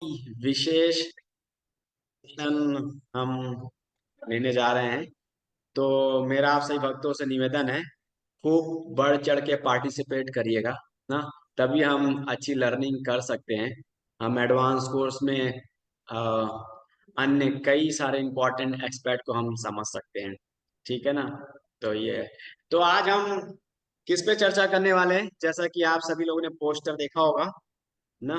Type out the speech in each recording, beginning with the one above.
विशेष हम लेने जा रहे हैं। तो मेरा आप सभी भक्तों से निवेदन है, खूब बढ़ चढ़ के पार्टिसिपेट करिएगा ना। तभी हम अच्छी लर्निंग कर सकते हैं। हम एडवांस कोर्स में अ, अन्य कई सारे इंपॉर्टेंट एक्सपर्ट को हम समझ सकते हैं। ठीक है ना। तो ये है। तो आज हम किस पे चर्चा करने वाले हैं, जैसा कि आप सभी लोगों ने पोस्टर देखा होगा ना,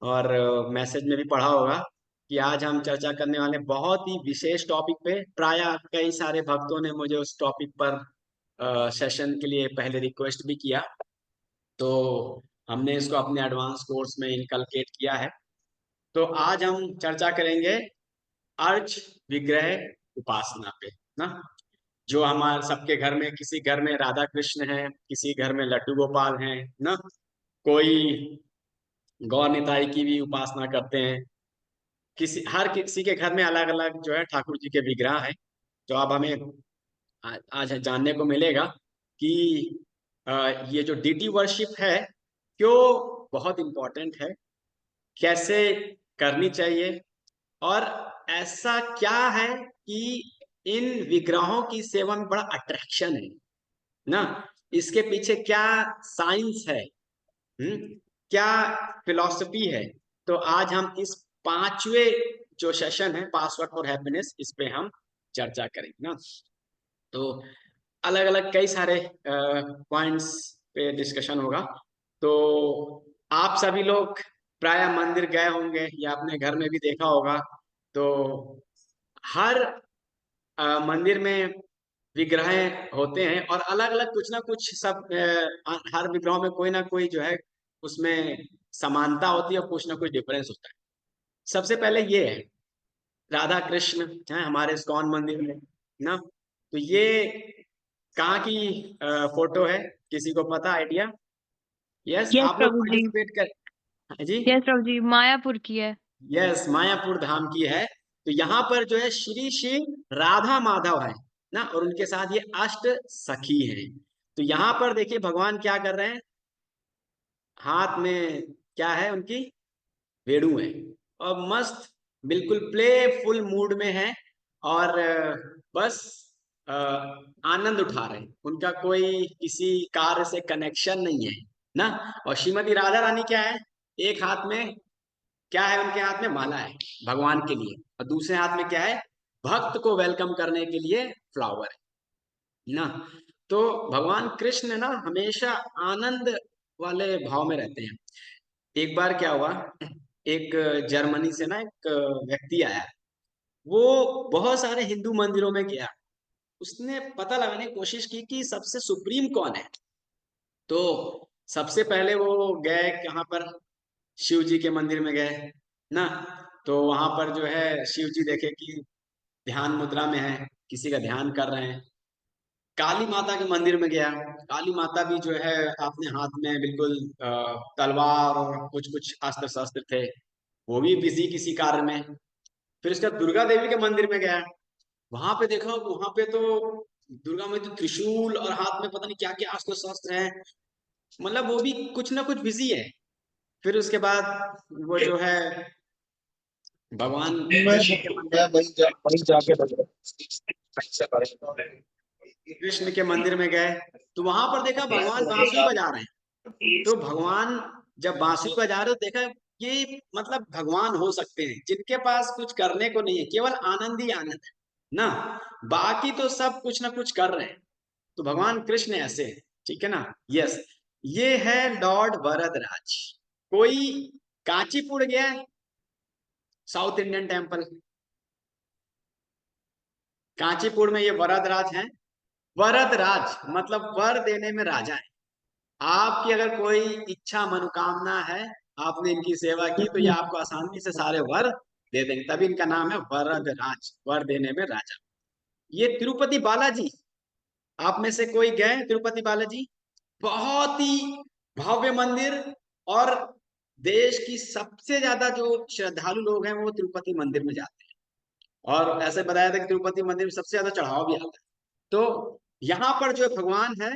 और मैसेज में भी पढ़ा होगा कि आज हम चर्चा करने वाले हैं बहुत ही विशेष टॉपिक पे। प्राय कई सारे भक्तों ने मुझे उस टॉपिक पर सेशन के लिए पहले रिक्वेस्ट भी किया, तो हमने इसको अपने एडवांस कोर्स में इनकलकेट किया है। तो आज हम चर्चा करेंगे अर्च विग्रह उपासना पे ना। जो हमारे सबके घर में, किसी घर में राधा कृष्ण है, किसी घर में लड्डू गोपाल हैं ना, कोई गौर निताई की भी उपासना करते हैं। हर किसी के घर में अलग अलग जो है ठाकुर जी के विग्रह हैं। तो अब हमें आज जानने को मिलेगा कि ये जो डीटी वर्शिप है क्यों बहुत इंपॉर्टेंट है, कैसे करनी चाहिए, और ऐसा क्या है कि इन विग्रहों की सेवा में बड़ा अट्रैक्शन है ना। इसके पीछे क्या साइंस है, क्या फिलॉसफी है। तो आज हम इस पांचवें जो सेशन है, पासवर्ड फॉर हैप्पीनेस, इस पे हम चर्चा करेंगे ना। तो अलग अलग कई सारे पॉइंट्स पे डिस्कशन होगा। तो आप सभी लोग प्राय मंदिर गए होंगे या अपने घर में भी देखा होगा। तो हर मंदिर में विग्रह होते हैं और अलग अलग कुछ ना कुछ सब हर विग्रहों में कोई ना कोई जो है उसमें समानता होती है और कुछ ना कुछ डिफरेंस होता है। सबसे पहले ये है, राधा कृष्ण है हमारे इस्कॉन मंदिर में ना। तो ये कहाँ की फोटो है, किसी को पता आइडिया? यस, यस आप लोग प्रभु जी। पार्टिसिपेट कर। हाँ जी। यस प्रभु जी, मायापुर की है। यस, मायापुर धाम की है। तो यहाँ पर जो है श्री श्री राधा माधव है ना, और उनके साथ ये अष्ट सखी हैं। तो यहाँ पर देखिए भगवान क्या कर रहे हैं, हाथ में क्या है उनकी, वेणु है, और मस्त बिल्कुल प्लेफुल मूड में है, और बस आनंद उठा रहे हैं। उनका कोई किसी कार्य से कनेक्शन नहीं है ना। और श्रीमती राधा रानी क्या है, एक हाथ में क्या है, उनके हाथ में माला है भगवान के लिए, और दूसरे हाथ में क्या है, भक्त को वेलकम करने के लिए फ्लावर है ना। तो भगवान कृष्ण ना हमेशा आनंद वाले भाव में रहते हैं। एक बार क्या हुआ, एक जर्मनी से ना एक व्यक्ति आया। वो बहुत सारे हिंदू मंदिरों में गया, उसने पता लगाने की कोशिश की कि सबसे सुप्रीम कौन है। तो सबसे पहले वो गए कहाँ पर, शिव जी के मंदिर में गए ना। तो वहां पर जो है शिव जी देखे कि ध्यान मुद्रा में है, किसी का ध्यान कर रहे हैं। काली माता के मंदिर में गया, काली माता भी जो है अपने हाथ में बिल्कुल तलवार और कुछ कुछ अस्त्र शस्त्र थे, वो भी बिजी किसी कार्य में। फिर उसके बाद दुर्गा देवी के मंदिर में गया, वहां पे देखा, वहां पे तो दुर्गा में तो त्रिशूल और हाथ में पता नहीं क्या क्या अस्त्र शस्त्र है, मतलब वो भी कुछ ना कुछ बिजी है। फिर उसके बाद वो जो है भगवान कृष्ण के मंदिर, वहीं जाके कृष्ण के मंदिर में गए, तो वहां पर देखा भगवान बांसुरी बजा रहे हैं। तो भगवान जब बांसुरी बजा रहे हो, देखा ये मतलब भगवान हो सकते हैं जिनके पास कुछ करने को नहीं है, केवल आनंद ही आनंद है ना। बाकी तो सब कुछ ना कुछ कर रहे हैं। तो भगवान कृष्ण ऐसे हैं, ठीक है ना। यस, ये है लॉर्ड वरदराज। कोई कांचीपुर गया है, साउथ इंडियन टेम्पल, कांचीपुर में ये वरदराज हैं। वरदराज मतलब वर देने में राजा है। आपकी अगर कोई इच्छा मनोकामना है, आपने इनकी सेवा की, तो ये आपको आसानी से सारे वर दे देंगे। तभी इनका नाम है वरदराज, वर देने में राजा। ये तिरुपति बालाजी, आप में से कोई गए तिरुपति बालाजी? बहुत ही भव्य मंदिर, और देश की सबसे ज्यादा जो श्रद्धालु लोग हैं वो तिरुपति मंदिर में जाते हैं। और ऐसे बताया था कि तिरुपति मंदिर में सबसे ज्यादा चढ़ावा भी आता है। तो यहाँ पर जो भगवान है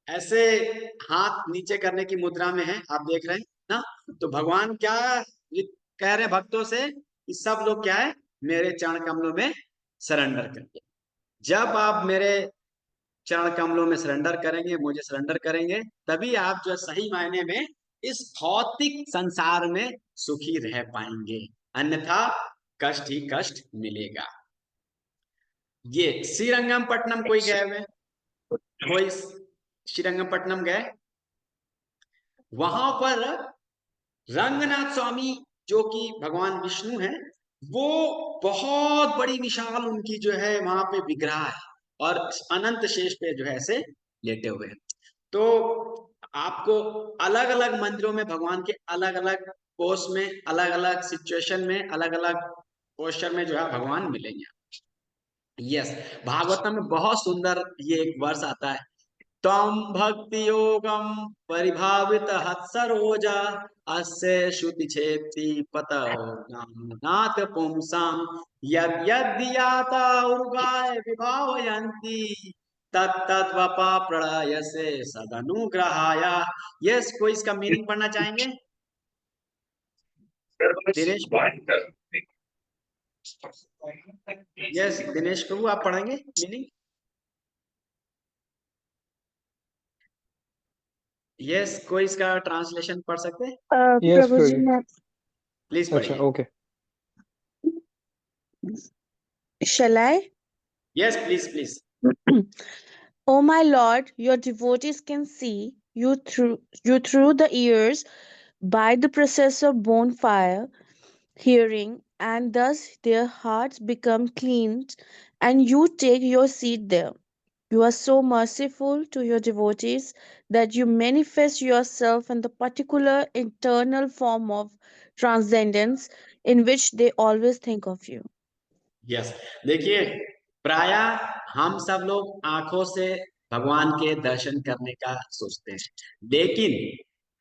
ऐसे हाथ नीचे करने की मुद्रा में है, आप देख रहे हैं ना। तो भगवान क्या कह रहे हैं भक्तों से कि सब लोग क्या है, मेरे चरण कमलों में सरेंडर करिए। जब आप मेरे चरण कमलों में सरेंडर करेंगे, मुझे सरेंडर करेंगे, तभी आप जो सही मायने में इस भौतिक संसार में सुखी रह पाएंगे, अन्यथा कष्ट ही कष्ट मिलेगा। ये श्रीरंगम कोई गए हुए? कोई श्रीरंगम गए? वहां पर रंगनाथ स्वामी जो कि भगवान विष्णु हैं, वो बहुत बड़ी विशाल उनकी जो है वहां पे विग्रह है, और अनंत शेष पे जो है ऐसे लेटे हुए हैं। तो आपको अलग अलग मंदिरों में भगवान के अलग अलग पोज में, अलग अलग सिचुएशन में, अलग अलग पोस्चर में जो है भगवान मिलेंगे। यस, भागवतम में बहुत सुंदर ये एक वर्ष आता है, तम भक्ति योगम परिभावित हत्सरोजा अस्य श्रुति छेति पतौ नाथ पुंसाम यद यद्याता उर्गाय विभावयन्ति तत्तद्वपा प्रलयसे सदनुग्रहाया। यस, कोई इसका मीनिंग पढ़ना चाहेंगे? दिनेश प्रभु। यस, दिनेश प्रभु आप पढ़ेंगे मीनिंग? यस, कोई इसका ट्रांसलेशन पढ़ सकते हैं? यस प्रभु जी प्रभु। मैं प्लीज अच्छा पढ़िए। Okay. Shall I? Yes, please please. O my Lord, your devotees can see you through the ears by the process of bonfire, hearing, and thus their hearts become cleansed, and you take your seat there. You are so merciful to your devotees that you manifest yourself in the particular internal form of transcendence in which they always think of you. Yes, देखिए, प्राय हम सब लोग आंखों से भगवान के दर्शन करने का सोचते हैं, लेकिन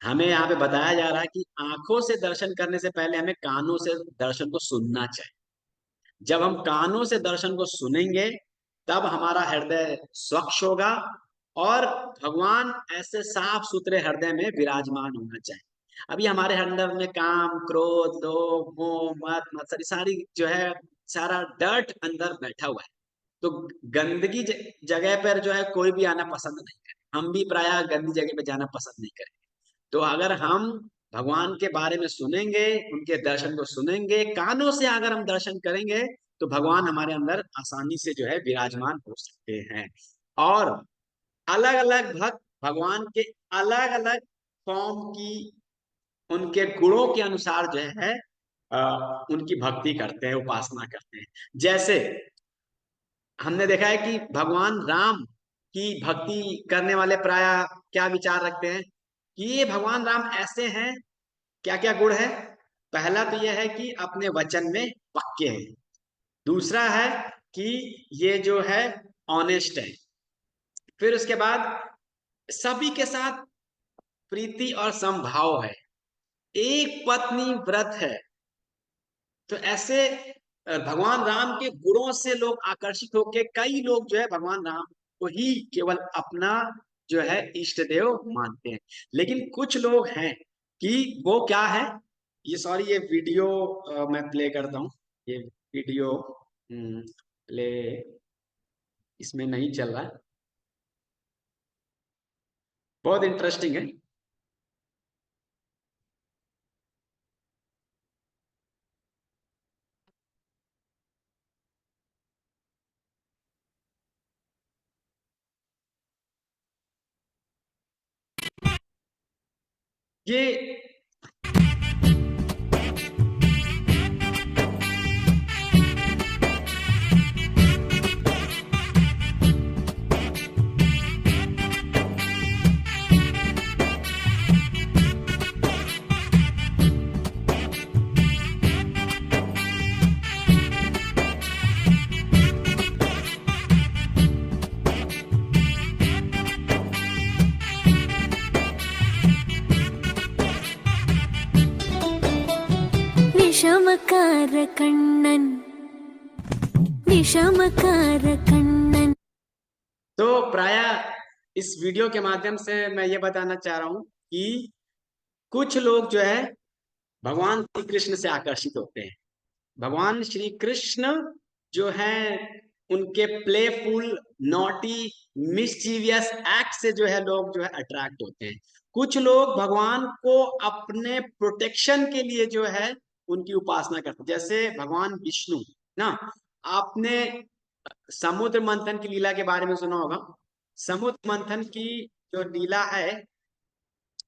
हमें यहाँ पे बताया जा रहा है कि आंखों से दर्शन करने से पहले हमें कानों से दर्शन को सुनना चाहिए। जब हम कानों से दर्शन को सुनेंगे, तब हमारा हृदय स्वच्छ होगा, और भगवान ऐसे साफ सुथरे हृदय में विराजमान होना चाहिए। अभी हमारे हृदय में काम, क्रोध, लोभ, मोह, मद, मत्सर, सारी जो है सारा डर्ट अंदर बैठा हुआ है। तो गंदगी जगह पर जो है कोई भी आना पसंद नहीं करे, हम भी प्राय गंदी जगह पे जाना पसंद नहीं करेंगे। तो अगर हम भगवान के बारे में सुनेंगे, उनके दर्शन को सुनेंगे, कानों से अगर हम दर्शन करेंगे, तो भगवान हमारे अंदर आसानी से जो है विराजमान हो सकते हैं। और अलग अलग भक्त भगवान के अलग अलग फॉर्म की, उनके गुणों के अनुसार जो है उनकी भक्ति करते हैं, उपासना करते हैं। जैसे हमने देखा है कि भगवान राम की भक्ति करने वाले प्राय क्या विचार रखते हैं कि ये भगवान राम ऐसे हैं। क्या क्या गुण है? पहला तो यह है कि अपने वचन में पक्के हैं। दूसरा है कि ये जो है ऑनेस्ट है। फिर उसके बाद सभी के साथ प्रीति और समभाव है, एक पत्नी व्रत है। तो ऐसे भगवान राम के गुणों से लोग आकर्षित होकर कई लोग जो है भगवान राम को ही केवल अपना जो है इष्ट देव मानते हैं। लेकिन कुछ लोग हैं कि वो क्या है, ये सॉरी ये वीडियो मैं प्ले करता हूँ। ये वीडियो प्ले इसमें नहीं चल रहा है, बहुत इंटरेस्टिंग है। ये विषमकार कण्णन् विषमकार कण्णन्। तो प्राय इस वीडियो के माध्यम से मैं ये बताना चाह रहा हूं कि कुछ लोग जो है भगवान श्री कृष्ण से आकर्षित होते हैं। भगवान श्री कृष्ण जो है उनके प्लेफुल, नॉटी, मिस्चीवियस एक्ट से जो है लोग जो है अट्रैक्ट होते हैं। कुछ लोग भगवान को अपने प्रोटेक्शन के लिए जो है उनकी उपासना करते हैं, जैसे भगवान विष्णु ना। आपने समुद्र मंथन की लीला के बारे में सुना होगा। समुद्र मंथन की जो लीला है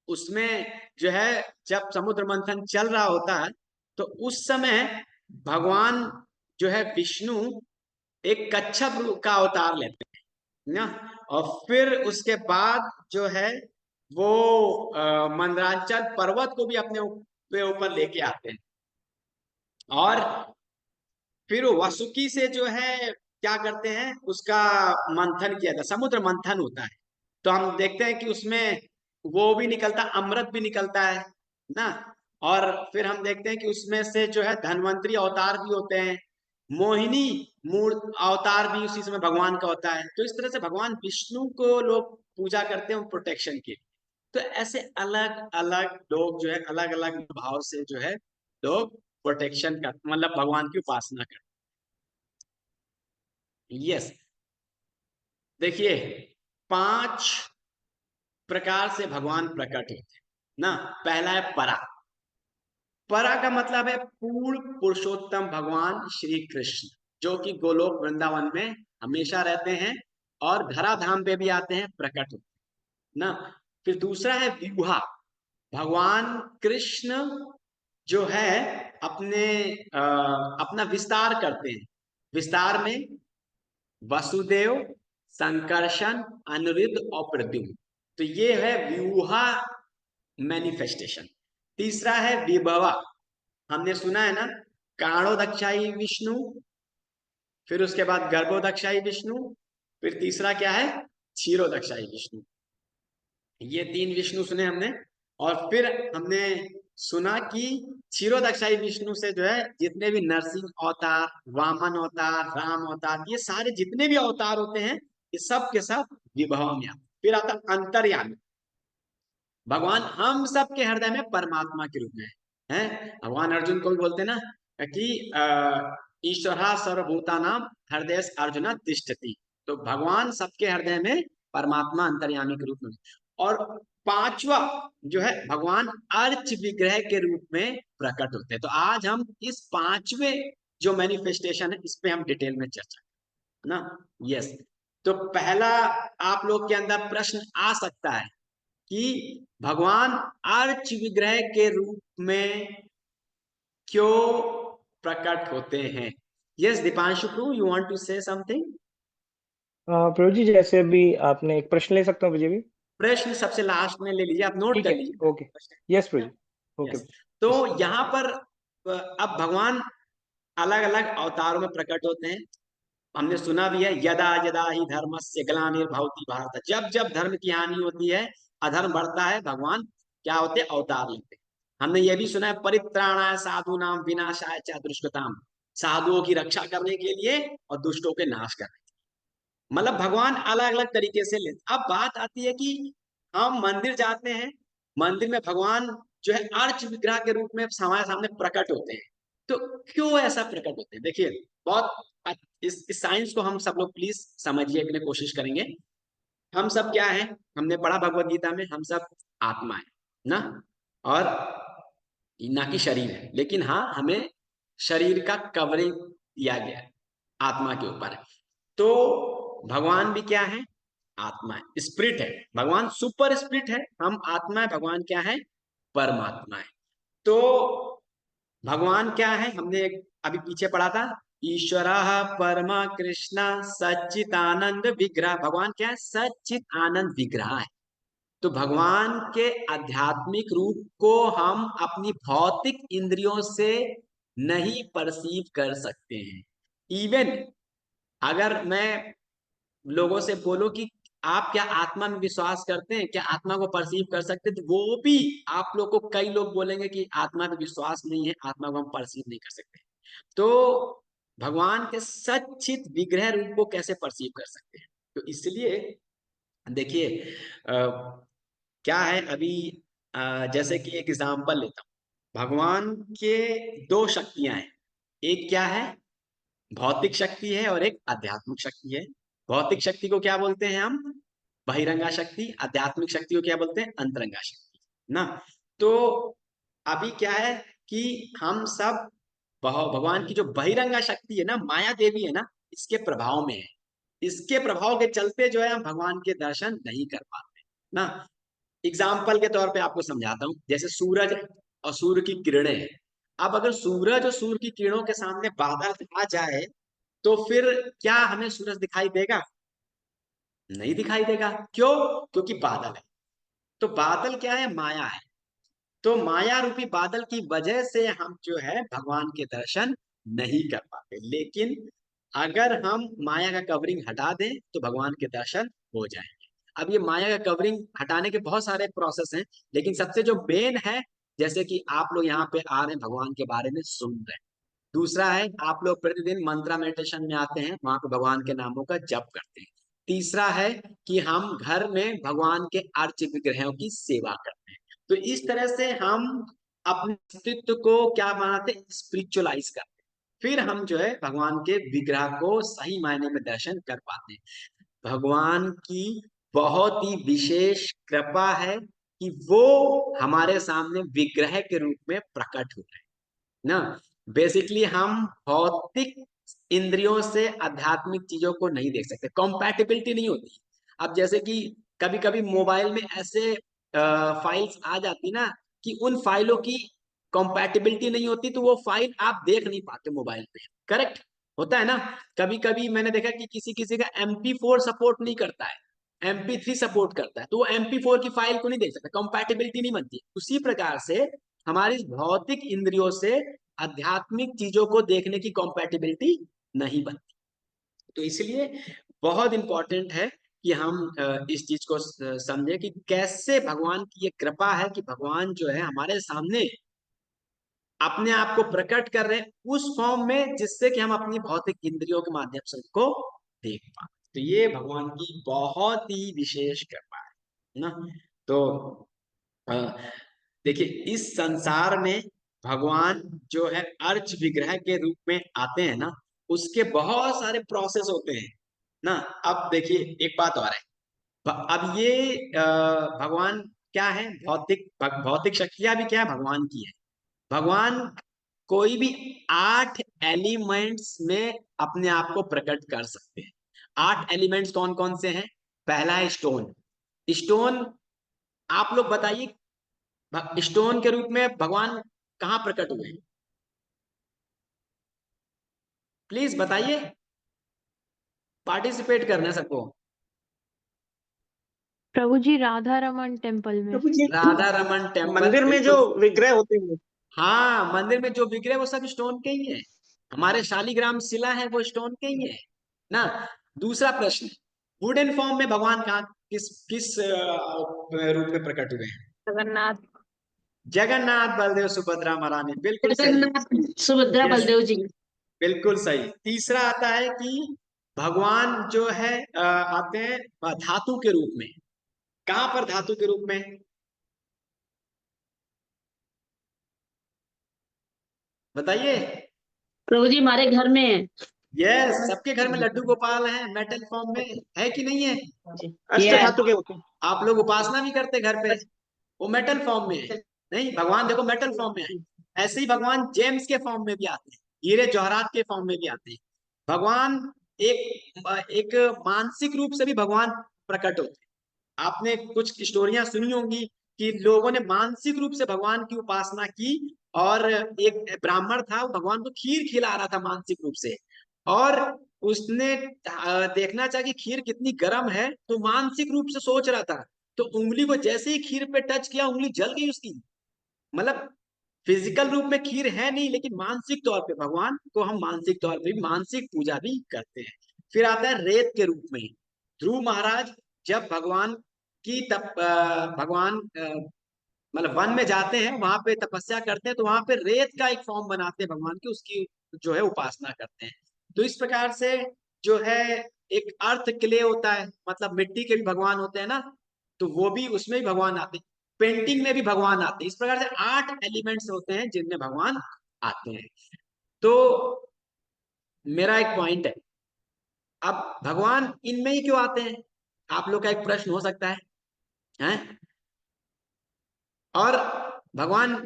उसमें जो है जब समुद्र मंथन चल रहा होता है तो उस समय भगवान जो है विष्णु एक कच्छप का अवतार लेते हैं ना। और फिर उसके बाद जो है वो मंदराचल पर्वत को भी अपने ऊपर लेके आते हैं। और फिर वासुकी से जो है क्या करते हैं, उसका मंथन किया था, समुद्र मंथन होता है। तो हम देखते हैं कि उसमें वो भी निकलता, अमृत भी निकलता है ना। और फिर हम देखते हैं कि उसमें से जो है धन्वंतरी अवतार भी होते हैं, मोहिनी मूर्त अवतार भी उसी समय भगवान का होता है। तो इस तरह से भगवान विष्णु को लोग पूजा करते हैं प्रोटेक्शन के। तो ऐसे अलग अलग लोग जो है अलग अलग भाव से जो है लोग प्रोटेक्शन कर, मतलब भगवान की उपासना करते हैं। यस, देखिए 5 प्रकार से भगवान प्रकट होते हैं ना। पहला है परा। परा का मतलब है पूर्ण पुरुषोत्तम भगवान श्री कृष्ण, जो कि गोलोक वृंदावन में हमेशा रहते हैं और धराधाम पे भी आते हैं, प्रकट होते हैं ना। फिर दूसरा है विभुहा। भगवान कृष्ण जो है अपने अपना विस्तार करते हैं। विस्तार में वसुदेव, संकर्षण, अनिरुद्ध और प्रद्युम्न। तो ये है विभुहा मैनिफेस्टेशन। तीसरा है विभवा। हमने सुना है ना, काणो दक्षाई विष्णु, फिर उसके बाद गर्भो दक्षाई विष्णु, फिर तीसरा क्या है, क्षीरो दक्षाई विष्णु। ये 3 विष्णु सुने हमने। और फिर हमने सुना कि क्षीरो दक्षाई विष्णु से जो है जितने भी नरसिंह अवतार, वामन अवतार, राम अवतार, ये सारे जितने भी अवतार होते हैं ये सब के सब विभव में आते। फिर आता अंतर्यामी। भगवान हम सब के हृदय में परमात्मा के रूप में है। भगवान अर्जुन को भी बोलते हैं ना कि ईश्वरा सर्वभूतानां हृदय अर्जुन तिष्ठति। तो भगवान सबके हृदय में परमात्मा अंतर्यामी के रूप में। और 5वां जो है भगवान अर्च विग्रह के रूप में प्रकट होते हैं। तो आज हम इस 5वें जो मैनिफेस्टेशन है इस पे हम डिटेल में चर्चा ना। यस, तो पहला आप लोग के अंदर प्रश्न आ सकता है कि भगवान अर्च विग्रह के रूप में क्यों प्रकट होते हैं। यस दीपांशु प्रू, you want to say something. Prabhu ji, जैसे अभी आपने एक प्रश्न ले सकता हूँ मुझे भी? प्रश्न सबसे लास्ट में ले लीजिए, आप नोट ठीक कर है, लीजिए। ओके। यस प्रभु जी, ओके। यस, तो यहाँ पर अब भगवान अलग अलग अवतारों में प्रकट होते हैं। हमने सुना भी है, यदा यदा ही धर्मस्य ग्लानिर्भवति भारत। जब जब धर्म की हानि होती है, अधर्म बढ़ता है, भगवान क्या होते हैं, अवतार लेते हैं। हमने ये भी सुना है, परित्राणाय साधूनां विनाशाय च दुष्कृताम। साधुओं की रक्षा करने के लिए और दुष्टों के नाश करने, मतलब भगवान अलग अलग तरीके से लेते। अब बात आती है कि हम मंदिर जाते हैं, मंदिर में भगवान जो है अर्च विग्रह के रूप में हमारे सामने प्रकट होते हैं। तो क्यों ऐसा प्रकट होते हैं, देखिए बहुत इस साइंस को हम सब लोग प्लीज समझिए, के लिए कोशिश करेंगे। हम सब क्या है, हमने पढ़ा भगवत गीता में, हम सब आत्मा है ना, और ना कि शरीर है। लेकिन हाँ, हमें शरीर का कवरिंग दिया गया है आत्मा के ऊपर। तो भगवान भी क्या है, आत्मा है, स्पिरिट है। भगवान सुपर स्पिरिट है, हम आत्मा है, भगवान क्या है, परमात्मा है। तो भगवान क्या है, हमने अभी पीछे पढ़ा था, ईश्वर परमा कृष्ण सच्चिदानंद विग्रह। भगवान क्या है, सच्चित आनंद विग्रह है। तो भगवान के आध्यात्मिक रूप को हम अपनी भौतिक इंद्रियों से नहीं परसीव कर सकते हैं। इवन अगर मैं लोगों से बोलो कि आप क्या आत्मा में विश्वास करते हैं, क्या आत्मा को परसीव कर सकते हैं, तो वो भी आप लोग को कई लोग बोलेंगे कि आत्मा में विश्वास नहीं है, आत्मा को हम परसीव नहीं कर सकते। तो भगवान के सच्चित विग्रह रूप को कैसे परसीव कर सकते हैं। तो इसलिए देखिए क्या है, अभी जैसे कि एक एग्जाम्पल लेता हूँ। भगवान के दो शक्तियां हैं। एक क्या है? भौतिक शक्ति है और एक आध्यात्मिक शक्ति है। भौतिक शक्ति को क्या बोलते हैं हम? बहिरंगा शक्ति। आध्यात्मिक शक्ति को क्या बोलते हैं? अंतरंगा शक्ति ना। तो अभी क्या है कि हम सब भगवान की जो बहिरंगा शक्ति है ना, माया देवी है ना, इसके प्रभाव में है। इसके प्रभाव के चलते जो है हम भगवान के दर्शन नहीं कर पाते ना। एग्जाम्पल के तौर पे आपको समझाता हूँ। जैसे सूरज है और सूर्य की किरणें हैं। अब अगर सूरज और सूर्य की किरणों के सामने बादल आ जाए तो फिर क्या हमें सूरज दिखाई देगा? नहीं दिखाई देगा। क्यों? क्योंकि बादल है। तो बादल क्या है? माया है। तो माया रूपी बादल की वजह से हम जो है भगवान के दर्शन नहीं कर पाते। लेकिन अगर हम माया का कवरिंग हटा दें तो भगवान के दर्शन हो जाएंगे। अब ये माया का कवरिंग हटाने के बहुत सारे प्रोसेस हैं, लेकिन सबसे जो मेन है, जैसे कि आप लोग यहाँ पे आ रहे हैं, भगवान के बारे में सुन रहे हैं। दूसरा है, आप लोग प्रतिदिन मंत्रा मेडिटेशन में आते हैं, वहां पे भगवान के नामों का जप करते हैं। तीसरा है कि हम घर में भगवान के अर्च विग्रहों की सेवा करते हैं। तो इस तरह से हम अपने अस्तित्व को क्या बनाते हैं? स्पिरिचुअलाइज करते हैं। फिर हम जो है भगवान के विग्रह को सही मायने में दर्शन कर पाते हैं। भगवान की बहुत ही विशेष कृपा है कि वो हमारे सामने विग्रह के रूप में प्रकट हो रहे हैं ना। बेसिकली हम भौतिक इंद्रियों से आध्यात्मिक चीजों को नहीं देख सकते, कॉम्पैटिबिलिटी नहीं होती। अब जैसे कि कभी कभी मोबाइल में ऐसे फाइल्स आ जाती ना कि उन फाइलों की कॉम्पैटिबिलिटी नहीं होती, तो वो फाइल आप देख नहीं पाते मोबाइल पे। करेक्ट होता है ना। कभी कभी मैंने देखा कि किसी किसी का MP4 सपोर्ट नहीं करता है, MP3 सपोर्ट करता है, तो वो MP4 की फाइल को नहीं देख सकता, कॉम्पैटिबिलिटी नहीं बनती। उसी प्रकार से हमारी भौतिक इंद्रियों से आध्यात्मिक चीजों को देखने की कॉम्पैटिबिलिटी नहीं बनती। तो इसलिए बहुत इंपॉर्टेंट है कि हम इस चीज को समझे कि कैसे भगवान की ये कृपा है कि भगवान जो है हमारे सामने अपने आप को प्रकट कर रहे हैं उस फॉर्म में जिससे कि हम अपनी भौतिक इंद्रियों के माध्यम से उनको देख पाए। तो ये भगवान की बहुत ही विशेष कृपा है ना। तो अ, देखिए, इस संसार में भगवान जो है अर्च विग्रह के रूप में आते हैं ना, उसके बहुत सारे प्रोसेस होते हैं ना। अब देखिए एक बात और है। अब ये भगवान क्या है? भौतिक शक्तियां भी क्या है? भगवान की है। भगवान कोई भी 8 एलिमेंट्स में अपने आप को प्रकट कर सकते हैं। 8 एलिमेंट्स कौन कौन से हैं? पहला है स्टोन। स्टोन, आप लोग बताइए, स्टोन के रूप में भगवान कहाँ प्रकट हुए? प्लीज बताइए, पार्टिसिपेट करना सबको। प्रभु जी राधा रमन टेम्पल में। प्रभु जी, राधा रमन टेम्पल, मंदिर में जो बिल्कुल। विग्रह होते हैं हाँ, मंदिर में जो विग्रह वो सब स्टोन के ही है। हमारे शालीग्राम शिला है वो स्टोन के ही है ना। दूसरा प्रश्न, वुडन फॉर्म में भगवान कहाँ, किस किस रूप में प्रकट हुए हैं? जगन्नाथ। जगन्नाथ बलदेव सुभद्रा महारानी, बिल्कुल सही। जगन्नाथ सुभद्रा Yes, बलदेव जी। बिल्कुल सही। तीसरा आता है कि भगवान जो है आते हैं धातु के रूप में। कहां पर धातु के रूप में? बताइए। प्रभु जी हमारे घर में है। यस, सबके घर में लड्डू गोपाल है, मेटल फॉर्म में है कि नहीं है? अष्ट यस। धातु के होते हैं। आप लोग उपासना भी करते घर पे, वो मेटल फॉर्म में है। नहीं, भगवान देखो मेटल फॉर्म में है। ऐसे ही भगवान जेम्स के फॉर्म में भी आते हैं, हीरे जवाहरात के फॉर्म में भी आते हैं। भगवान एक एक मानसिक रूप से भी भगवान प्रकट होते हैं। आपने कुछ स्टोरियां सुनी होंगी कि लोगों ने मानसिक रूप से भगवान की उपासना की, और एक ब्राह्मण था, वो भगवान को खीर खिला रहा था मानसिक रूप से, और उसने देखना चाहा कि खीर कितनी गर्म है, तो मानसिक रूप से सोच रहा था, तो उंगली को जैसे ही खीर पे टच किया, उंगली जल गई उसकी। मतलब फिजिकल रूप में खीर है नहीं, लेकिन मानसिक तौर पे भगवान को हम मानसिक तौर पे भी मानसिक पूजा भी करते हैं। फिर आता है रेत के रूप में। ध्रुव महाराज जब भगवान की भगवान मतलब वन में जाते हैं, वहां पे तपस्या करते हैं, तो वहां पे रेत का एक फॉर्म बनाते हैं भगवान की, उसकी जो है उपासना करते हैं। तो इस प्रकार से जो है एक अर्थ क्ले होता है, मतलब मिट्टी के भी भगवान होते हैं ना, तो वो भी उसमें भी भगवान आते हैं। पेंटिंग में भी भगवान आते हैं। इस प्रकार से 8 एलिमेंट्स होते हैं जिनमें भगवान आते हैं। तो मेरा एक पॉइंट है, अब भगवान इनमें ही क्यों आते हैं, आप लोग का एक प्रश्न हो सकता है, हैं? और भगवान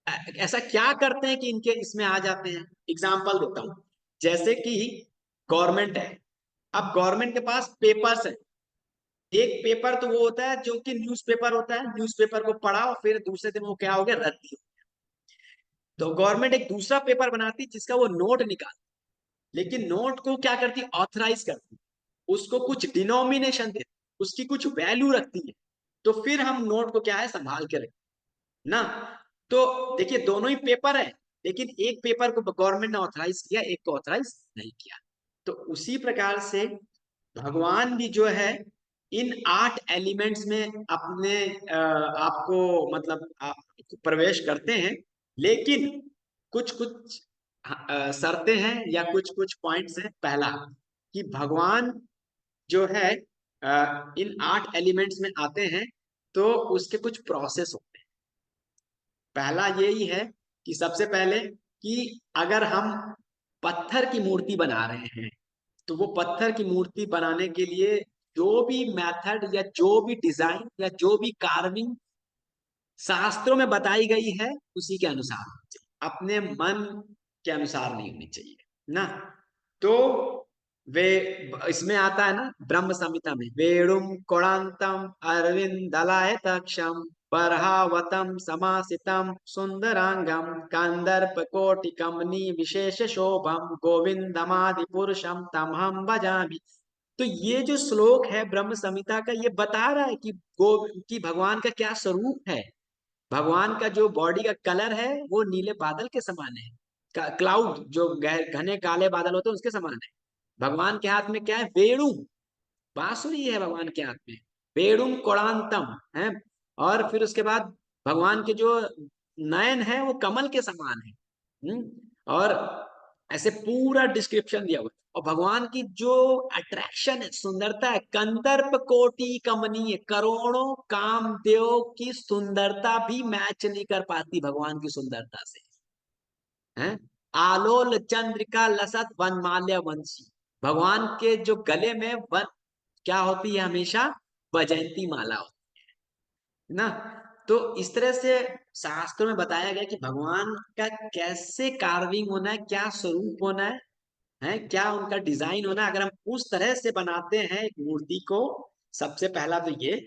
ऐसा क्या करते हैं कि इनके इसमें आ जाते हैं? एग्जाम्पल देता हूं, जैसे कि गवर्नमेंट है, अब गवर्नमेंट के पास पेपर्स है। एक पेपर तो वो होता है जो कि न्यूज़पेपर होता है, न्यूज़पेपर को पढ़ा और फिर दूसरे दिन वो क्या हो गया, रद्द हो। तो गवर्नमेंट एक दूसरा पेपर बनाती जिसका वो नोट निकाल, लेकिन नोट को क्या करती, ऑथराइज करती, उसको कुछ डिनोमिनेशन देती, उसकी कुछ वैल्यू रखती है, तो फिर हम नोट को क्या है, संभाल के रखते ना। तो देखिए दोनों ही पेपर है, लेकिन एक पेपर को गवर्नमेंट ने ऑथराइज किया, एक को ऑथराइज नहीं किया। तो उसी प्रकार से भगवान भी जो है इन 8 एलिमेंट्स में अपने आपको मतलब प्रवेश करते हैं, लेकिन कुछ कुछ शर्तें हैं या कुछ कुछ पॉइंट्स हैं। पहला कि भगवान जो है इन 8 एलिमेंट्स में आते हैं तो उसके कुछ प्रोसेस होते हैं। पहला यही है कि सबसे पहले कि अगर हम पत्थर की मूर्ति बना रहे हैं तो वो पत्थर की मूर्ति बनाने के लिए जो भी मेथड या जो भी डिजाइन या जो भी कार्विंग शास्त्रों में बताई गई है उसी के अनुसार होनी चाहिए, अपने मन के अनुसार नहीं होनी चाहिए ना। तो वे इसमें आता है ना ब्रह्म संहिता में, वेणुम कोणांतम अरविंद दलाय तक्षम बरहावतम समासितम सुंदरांगम कंदर्प कोटि कमनी विशेष शोभम गोविंदमादि पुरुषम तमहम भजामि। तो ये जो श्लोक है ब्रह्म संहिता का, ये बता रहा है कि कि भगवान का क्या स्वरूप है। भगवान का जो बॉडी का कलर है वो नीले बादल के समान है, क्लाउड जो घने काले बादल होते हैं उसके समान है। भगवान के हाथ में क्या है, वेणु, बांसुरी है भगवान के हाथ में, वेणुम कोणांतम है। और फिर उसके बाद भगवान के जो नयन है वो कमल के समान है। और ऐसे पूरा डिस्क्रिप्शन दिया हुआ है। और भगवान की जो अट्रैक्शन है, सुंदरता है, कंदर्प कोटि कमनीय, करोड़ों कामदेव की सुंदरता भी मैच नहीं कर पाती भगवान की सुंदरता से, हैं? आलोल चंद्रिका लसत वनमाल्य वंशी, भगवान के जो गले में वन क्या होती है, हमेशा वैजयंती माला होती है ना। तो इस तरह से शास्त्रों में बताया गया कि भगवान का कैसे कार्विंग होना है, क्या स्वरूप होना है क्या उनका डिजाइन होना है। अगर हम उस तरह से बनाते हैं एक मूर्ति को, सबसे पहला तो ये,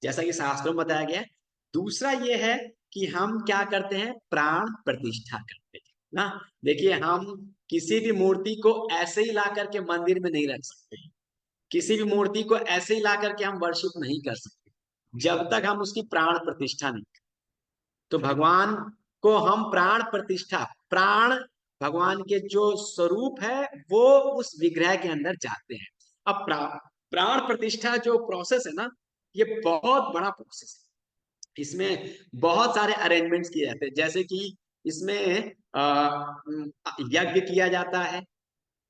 जैसा कि शास्त्रों में बताया गया है। दूसरा ये है कि हम क्या करते हैं, प्राण प्रतिष्ठा करते हैं ना। देखिए हम किसी भी मूर्ति को ऐसे ही ला करके मंदिर में नहीं रख सकते, किसी भी मूर्ति को ऐसे ही ला करके हम वर्शिप नहीं कर सकते जब तक हम उसकी प्राण प्रतिष्ठा नहीं करें। तो भगवान को हम प्राण प्रतिष्ठा, प्राण भगवान के जो स्वरूप है वो उस विग्रह के अंदर जाते हैं। अब प्राण प्रतिष्ठा जो प्रोसेस है ना, ये बहुत बड़ा प्रोसेस है। इसमें बहुत सारे अरेंजमेंट्स किए जाते हैं, जैसे कि इसमें यज्ञ किया जाता है,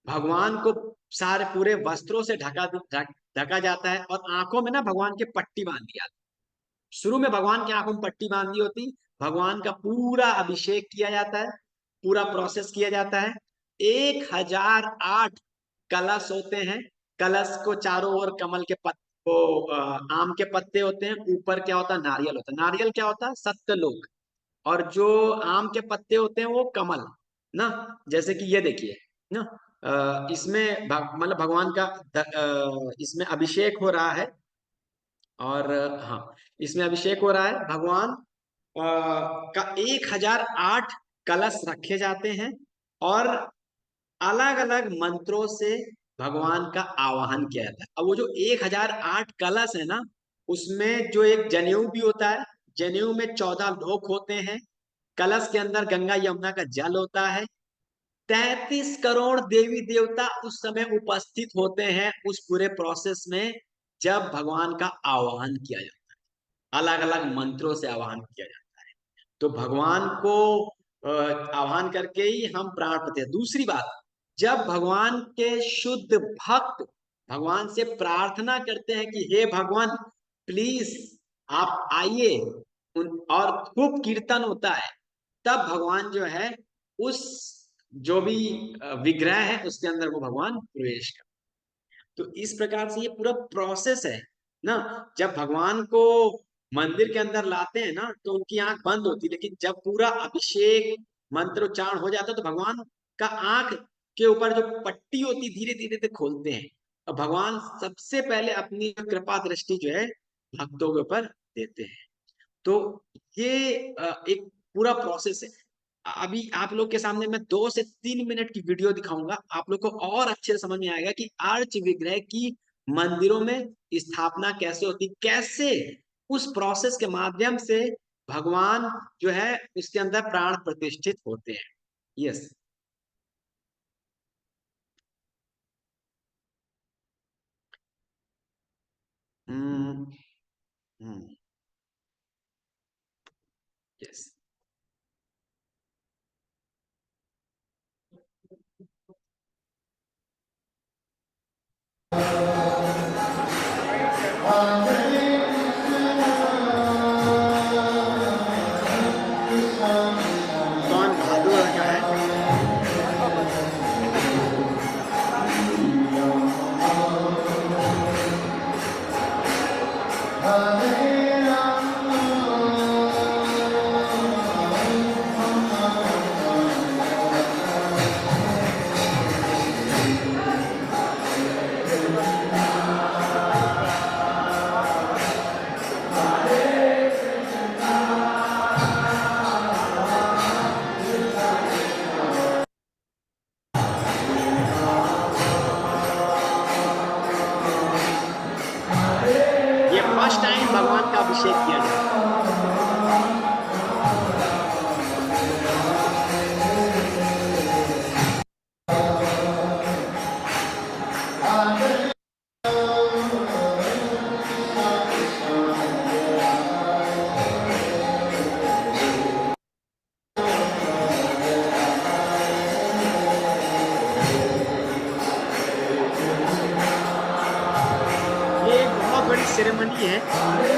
भगवान को सारे पूरे वस्त्रों से ढका जाता है, और आंखों में ना भगवान के पट्टी बांध दी जाती है। शुरू में भगवान की आंखों में पट्टी बांधी होती, भगवान का पूरा अभिषेक किया जाता है, पूरा प्रोसेस किया जाता है। 1008 कलश होते हैं, कलश को चारों ओर कमल के आम के पत्ते होते हैं, ऊपर क्या होता है, नारियल होता है। नारियल क्या होता है, सत्यलोक, और जो आम के पत्ते होते हैं वो कमल ना। जैसे कि ये देखिए ना, इसमें मतलब भगवान का इसमें अभिषेक हो रहा है। और हाँ, इसमें अभिषेक हो रहा है, भगवान का 1008 कलश रखे जाते हैं, और अलग अलग मंत्रों से भगवान का आवाहन किया जाता है। अब वो जो 1008 कलश है ना, उसमें जो एक जनेऊ भी होता है, जनेऊ में 14 लोक होते हैं, कलश के अंदर गंगा यमुना का जल होता है, 33 करोड़ देवी देवता उस समय उपस्थित होते हैं उस पूरे प्रोसेस में, जब भगवान का आवाहन किया जाता है, अलग अलग मंत्रों से आवाहन किया जाता है। तो भगवान को आह्वान करके ही हम प्राण प्रतिष्ठा। दूसरी बात, जब भगवान के शुद्ध भक्त भगवान से प्रार्थना करते हैं कि हे भगवान प्लीज आप आइए, और खूब कीर्तन होता है, तब भगवान जो है उस जो भी विग्रह है उसके अंदर वो भगवान प्रवेश कर। तो इस प्रकार से ये पूरा प्रोसेस है ना। जब भगवान को मंदिर के अंदर लाते हैं ना तो उनकी आंख बंद होती है, लेकिन जब पूरा अभिषेक मंत्रोच्चारण हो जाता है तो भगवान का आंख के ऊपर जो पट्टी होती धीरे धीरे से खोलते हैं, और भगवान सबसे पहले अपनी कृपा दृष्टि जो है भक्तों के ऊपर देते हैं। तो ये एक पूरा प्रोसेस है। अभी आप लोग के सामने मैं 2 से 3 मिनट की वीडियो दिखाऊंगा, आप लोग को और अच्छे से समझ में आएगा कि आर्च विग्रह की मंदिरों में स्थापना कैसे होती, कैसे उस प्रोसेस के माध्यम से भगवान जो है उसके अंदर प्राण प्रतिष्ठित होते हैं। यस। हम्म। यस। कौन बहादुर का है? ये फर्स्ट टाइम भगवान का अभिषेक किया जा रहा है। ये एक बहुत बड़ी सेरेमनी है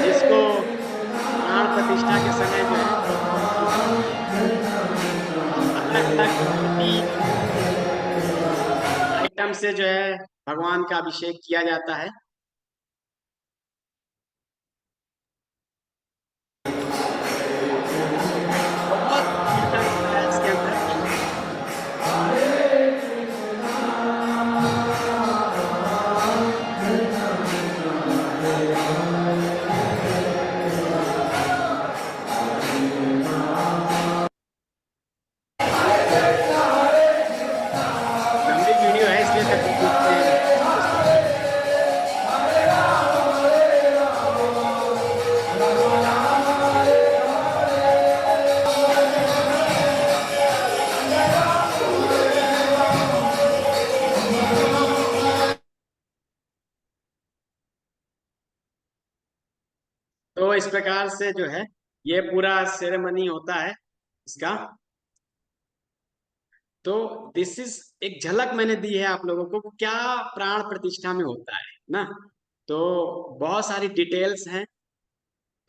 जिसको प्राण प्रतिष्ठा के समय जो है अलग अलग आइटम से जो है भगवान का अभिषेक किया जाता है। बहुत कीर्तन होता है इसके अंदर। लंबी वीडियो है इसलिए सब कुछ पूछते हैं। तो इस प्रकार से जो है ये पूरा सेरेमनी होता है इसका। तो दिस इज एक झलक मैंने दी है आप लोगों को क्या प्राण प्रतिष्ठा में होता है ना। तो बहुत सारी डिटेल्स हैं,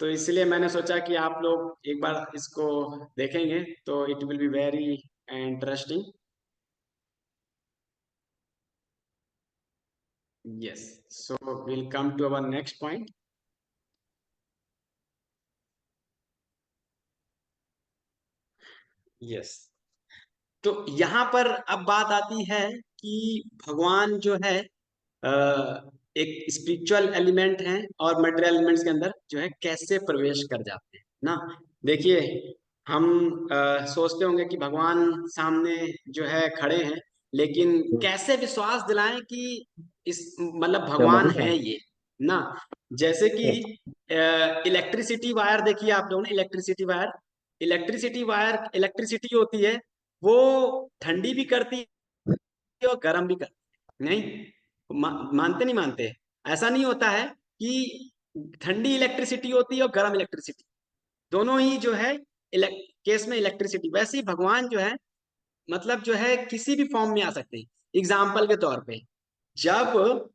तो इसलिए मैंने सोचा कि आप लोग एक बार इसको देखेंगे तो it will be very interesting. Yes. So will come to our next point. Yes. तो यहाँ पर अब बात आती है कि भगवान जो है अ, एक स्पिरिचुअल एलिमेंट है और मटेरियल एलिमेंट्स के अंदर जो है कैसे प्रवेश कर जाते हैं ना। देखिए हम सोचते होंगे कि भगवान सामने जो है खड़े हैं, लेकिन कैसे विश्वास दिलाएं कि इस मतलब भगवान है ये ना। जैसे कि इलेक्ट्रिसिटी वायर देखिए आप लोगों ने, इलेक्ट्रिसिटी वायर, इलेक्ट्रिसिटी होती है वो ठंडी भी करती है और गर्म भी करती है। नहीं मानते नहीं मानते? ऐसा नहीं होता है कि ठंडी इलेक्ट्रिसिटी होती है और गर्म इलेक्ट्रिसिटी, दोनों ही जो है केस में इलेक्ट्रिसिटी। वैसे ही भगवान जो है मतलब जो है किसी भी फॉर्म में आ सकते हैं। एग्जाम्पल के तौर पे जब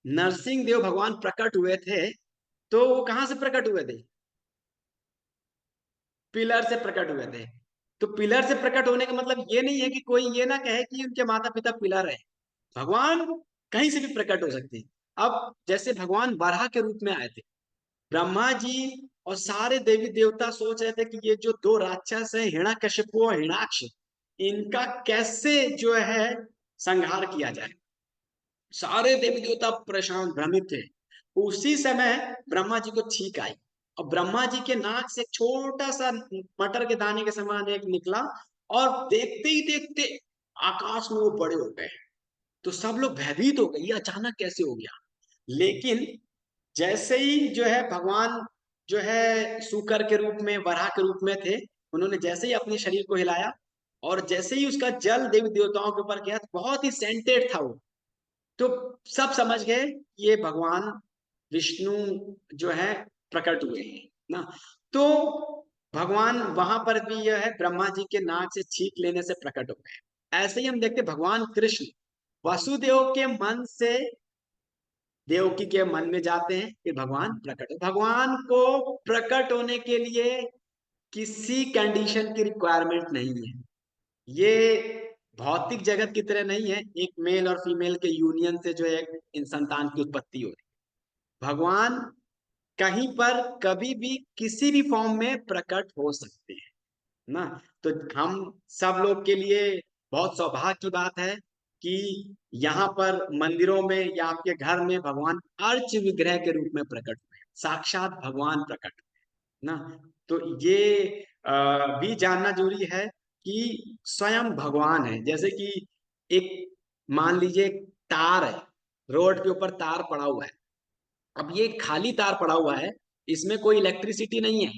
नरसिंह देव भगवान प्रकट हुए थे तो वो कहां से प्रकट हुए थे? पिलर से प्रकट हुए थे। तो पिलर से प्रकट होने का मतलब ये नहीं है कि कोई ये ना कहे कि उनके माता पिता पिलर है। भगवान कहीं से भी प्रकट हो सकते हैं। अब जैसे भगवान वराह के रूप में आए थे, ब्रह्मा जी और सारे देवी देवता सोच रहे थे कि ये जो दो राक्षस है हिरण्यकशिपु और हिरण्याक्ष, इनका कैसे जो है संहार किया जाए। सारे देवी देवता परेशान भ्रमित थे। उसी समय ब्रह्मा जी को छींक आई और ब्रह्मा जी के नाक से एक छोटा सा मटर के दाने के समान एक निकला और देखते ही देखते आकाश में वो बड़े हो गए। तो सब लोग भयभीत हो गए, ये अचानक कैसे हो गया। लेकिन जैसे ही जो है भगवान जो है सूकर के रूप में वराह के रूप में थे, उन्होंने जैसे ही अपने शरीर को हिलाया और जैसे ही उसका जल देवी देवताओं के ऊपर गया, बहुत ही सेंटेड था वो। तो सब समझ गए ये भगवान विष्णु जो है प्रकट हुए हैं ना। तो भगवान वहां पर भी यह है ब्रह्मा जी के नाक से छींक लेने से प्रकट हो गए। ऐसे ही हम देखते भगवान कृष्ण वसुदेव के मन से देवकी के मन में जाते हैं, फिर भगवान प्रकट हो। भगवान को प्रकट होने के लिए किसी कंडीशन की रिक्वायरमेंट नहीं है। ये भौतिक जगत की तरह नहीं है एक मेल और फीमेल के यूनियन से जो है इन संतान की उत्पत्ति हो रही। भगवान कहीं पर कभी भी किसी भी फॉर्म में प्रकट हो सकते हैं ना। तो हम सब लोग के लिए बहुत सौभाग्य की बात है कि यहाँ पर मंदिरों में या आपके घर में भगवान अर्च विग्रह के रूप में प्रकट हुए, साक्षात भगवान प्रकट हुए ना। तो ये भी जानना जरूरी है कि स्वयं भगवान है। जैसे कि एक मान लीजिए तार है, रोड के ऊपर तार पड़ा हुआ है। अब ये खाली तार पड़ा हुआ है, इसमें कोई इलेक्ट्रिसिटी नहीं है,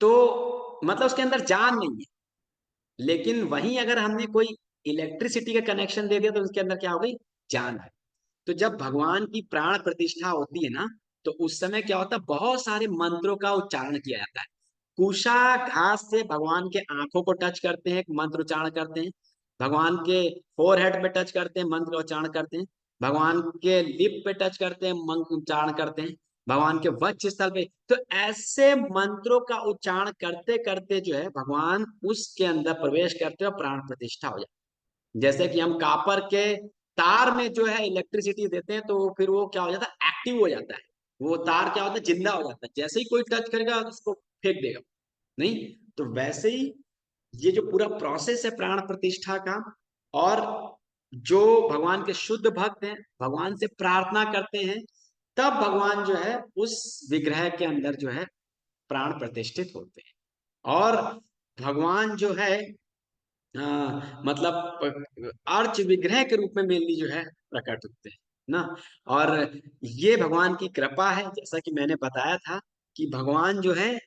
तो मतलब उसके अंदर जान नहीं है। लेकिन वहीं अगर हमने कोई इलेक्ट्रिसिटी का कनेक्शन दे दिया तो उसके अंदर क्या हो गई, जान है। तो जब भगवान की प्राण प्रतिष्ठा होती है ना, तो उस समय क्या होता है, बहुत सारे मंत्रों का उच्चारण किया जाता है। कुशा घास से भगवान के आंखों को टच करते हैं, मंत्र उच्चारण करते हैं। भगवान के फोरहेड पे टच करते हैं, मंत्र उच्चारण करते हैं। भगवान के लिप पे टच करते हैं, मंत्र उच्चारण करते हैं। भगवान के वक्ष स्थल पे, तो ऐसे मंत्रों का उच्चारण करते करते जो है भगवान उसके अंदर प्रवेश करते और प्राण प्रतिष्ठा हो जाती है। जैसे कि हम कापर के तार में जो है इलेक्ट्रिसिटी देते हैं, तो फिर वो क्या हो जाता है, एक्टिव हो जाता है। वो तार क्या होता है, जिंदा हो जाता है। जैसे ही कोई टच करेगा उसको फेंक देगा नहीं। तो वैसे ही ये जो पूरा प्रोसेस है प्राण प्रतिष्ठा का, और जो भगवान के शुद्ध भक्त हैं भगवान से प्रार्थना करते हैं, तब भगवान जो है उस विग्रह के अंदर जो है प्राण प्रतिष्ठित होते हैं। और भगवान जो है मतलब अर्च विग्रह के रूप में मेनली जो है प्रकट होते हैं ना। और ये भगवान की कृपा है, जैसा कि मैंने बताया था कि भगवान जो है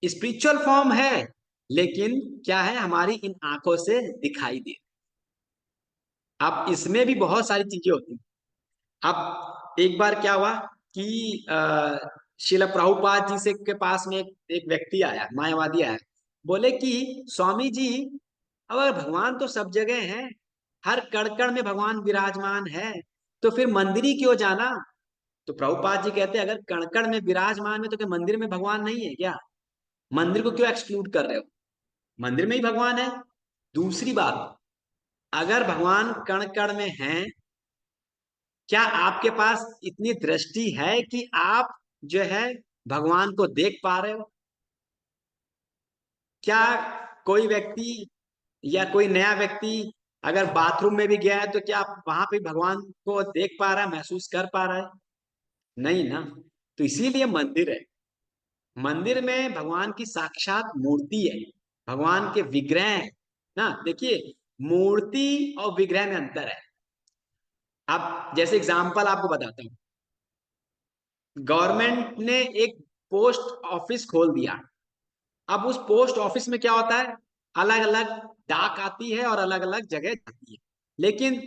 स्पिरिचुअल फॉर्म है, लेकिन क्या है, हमारी इन आंखों से दिखाई दे। अब इसमें भी बहुत सारी चीजें होती हैं। अब एक बार क्या हुआ कि शिला प्रभुपाद जी से के पास में एक व्यक्ति आया, मायावादी आया। बोले कि स्वामी जी, अगर भगवान तो सब जगह है, हर कण कण में भगवान विराजमान है, तो फिर मंदिर ही क्यों जाना। तो प्रभुपाद जी कहते हैं, अगर कण कण में विराजमान है तो क्या मंदिर में भगवान नहीं है क्या? मंदिर को क्यों एक्सक्लूड कर रहे हो, मंदिर में ही भगवान है। दूसरी बात, अगर भगवान कण कण में हैं, क्या आपके पास इतनी दृष्टि है कि आप जो है भगवान को देख पा रहे हो? क्या कोई व्यक्ति या कोई नया व्यक्ति अगर बाथरूम में भी गया है तो क्या वहां पे भगवान को देख पा रहा है, महसूस कर पा रहा है? नहीं ना। तो इसीलिए मंदिर है। मंदिर में भगवान की साक्षात मूर्ति है, भगवान के विग्रह है ना। देखिए, मूर्ति और विग्रह में अंतर है। अब जैसे एग्जांपल आपको बताता हूँ, गवर्नमेंट ने एक पोस्ट ऑफिस खोल दिया। अब उस पोस्ट ऑफिस में क्या होता है, अलग अलग डाक आती है और अलग अलग जगह जाती है। लेकिन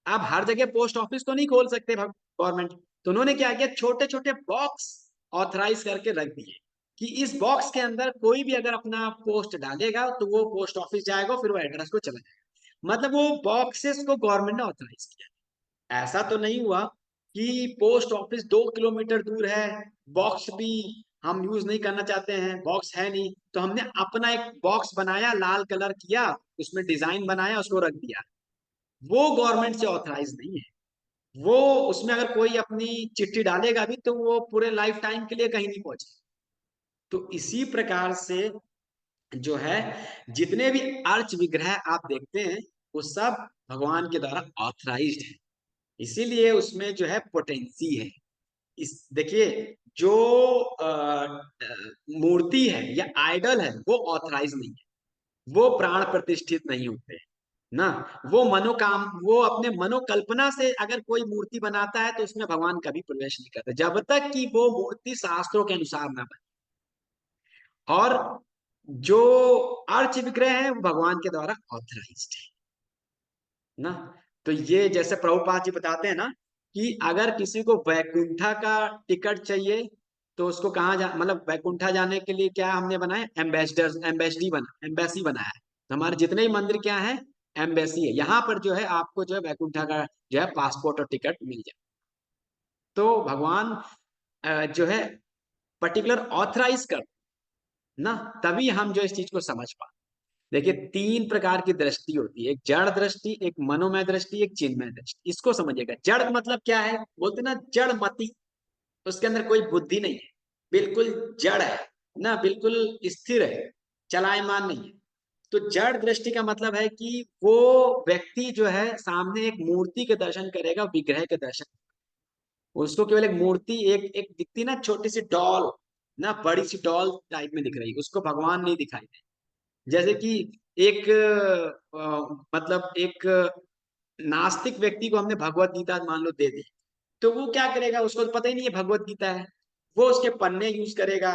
अब हर जगह पोस्ट ऑफिस तो नहीं खोल सकते गवर्नमेंट। तो उन्होंने क्या किया, छोटे छोटे बॉक्स ऑथराइज करके रख दिए कि इस बॉक्स के अंदर कोई भी अगर अपना पोस्ट डालेगा तो वो पोस्ट ऑफिस जाएगा, फिर वो एड्रेस को चला जाएगा। मतलब वो बॉक्सेस को गवर्नमेंट ने ऑथराइज किया। ऐसा तो नहीं हुआ कि पोस्ट ऑफिस 2 किलोमीटर दूर है, बॉक्स भी हम यूज नहीं करना चाहते हैं, बॉक्स है नहीं, तो हमने अपना एक बॉक्स बनाया, लाल कलर किया, उसमें डिजाइन बनाया, उसको रख दिया। वो गवर्नमेंट से ऑथराइज नहीं है। वो उसमें अगर कोई अपनी चिट्ठी डालेगा भी तो वो पूरे लाइफ टाइम के लिए कहीं नहीं पहुंचे। तो इसी प्रकार से जो है जितने भी अर्च विग्रह आप देखते हैं वो सब भगवान के द्वारा ऑथराइज्ड है, इसीलिए उसमें जो है पोटेंसी है। इस देखिए जो मूर्ति है या आइडल है वो ऑथराइज नहीं है, वो प्राण प्रतिष्ठित नहीं होते ना। वो मनोकाम, वो अपने मनोकल्पना से अगर कोई मूर्ति बनाता है तो उसमें भगवान कभी प्रवेश नहीं करते जब तक कि वो मूर्ति शास्त्रों के अनुसार ना बने। और जो अर्च विग्रह है वो भगवान के द्वारा ऑथराइज्ड है ना। तो ये जैसे प्रभुपाद जी बताते हैं ना कि अगर किसी को वैकुंठा का टिकट चाहिए तो उसको कहाँ जा, मतलब वैकुंठा जाने के लिए क्या हमने बनाया, एम्बेसी बनाया है। तो हमारे जितने ही मंदिर क्या है, एम्बेसी है। यहाँ पर जो है आपको जो है वैकुंठा का जो है पासपोर्ट और टिकट मिल जाए। तो भगवान जो है पर्टिकुलर ऑथराइज कर ना, तभी हम जो इस चीज को समझ पाए। देखिए 3 प्रकार की दृष्टि होती है, एक जड़ दृष्टि, एक मनोमय दृष्टि, एक चिन्मय दृष्टि। इसको समझिएगा। जड़ मतलब क्या है, बोलते ना जड़ मति, उसके अंदर कोई बुद्धि नहीं है, बिल्कुल जड़ है ना, बिल्कुल स्थिर है, चलायमान नहीं है। तो जड़ दृष्टि का मतलब है कि वो व्यक्ति जो है सामने एक मूर्ति के दर्शन करेगा, विग्रह के दर्शन, उसको केवल एक मूर्ति, एक एक दिखती ना छोटी सी डॉल ना, बड़ी सी डॉल टाइप में दिख रही है, उसको भगवान नहीं दिखाई दे। जैसे कि एक मतलब एक नास्तिक व्यक्ति को हमने भगवत गीता मान लो दे दी, तो वो क्या करेगा, उसको तो पता ही नहीं है भगवत गीता है, वो उसके पन्ने यूज करेगा,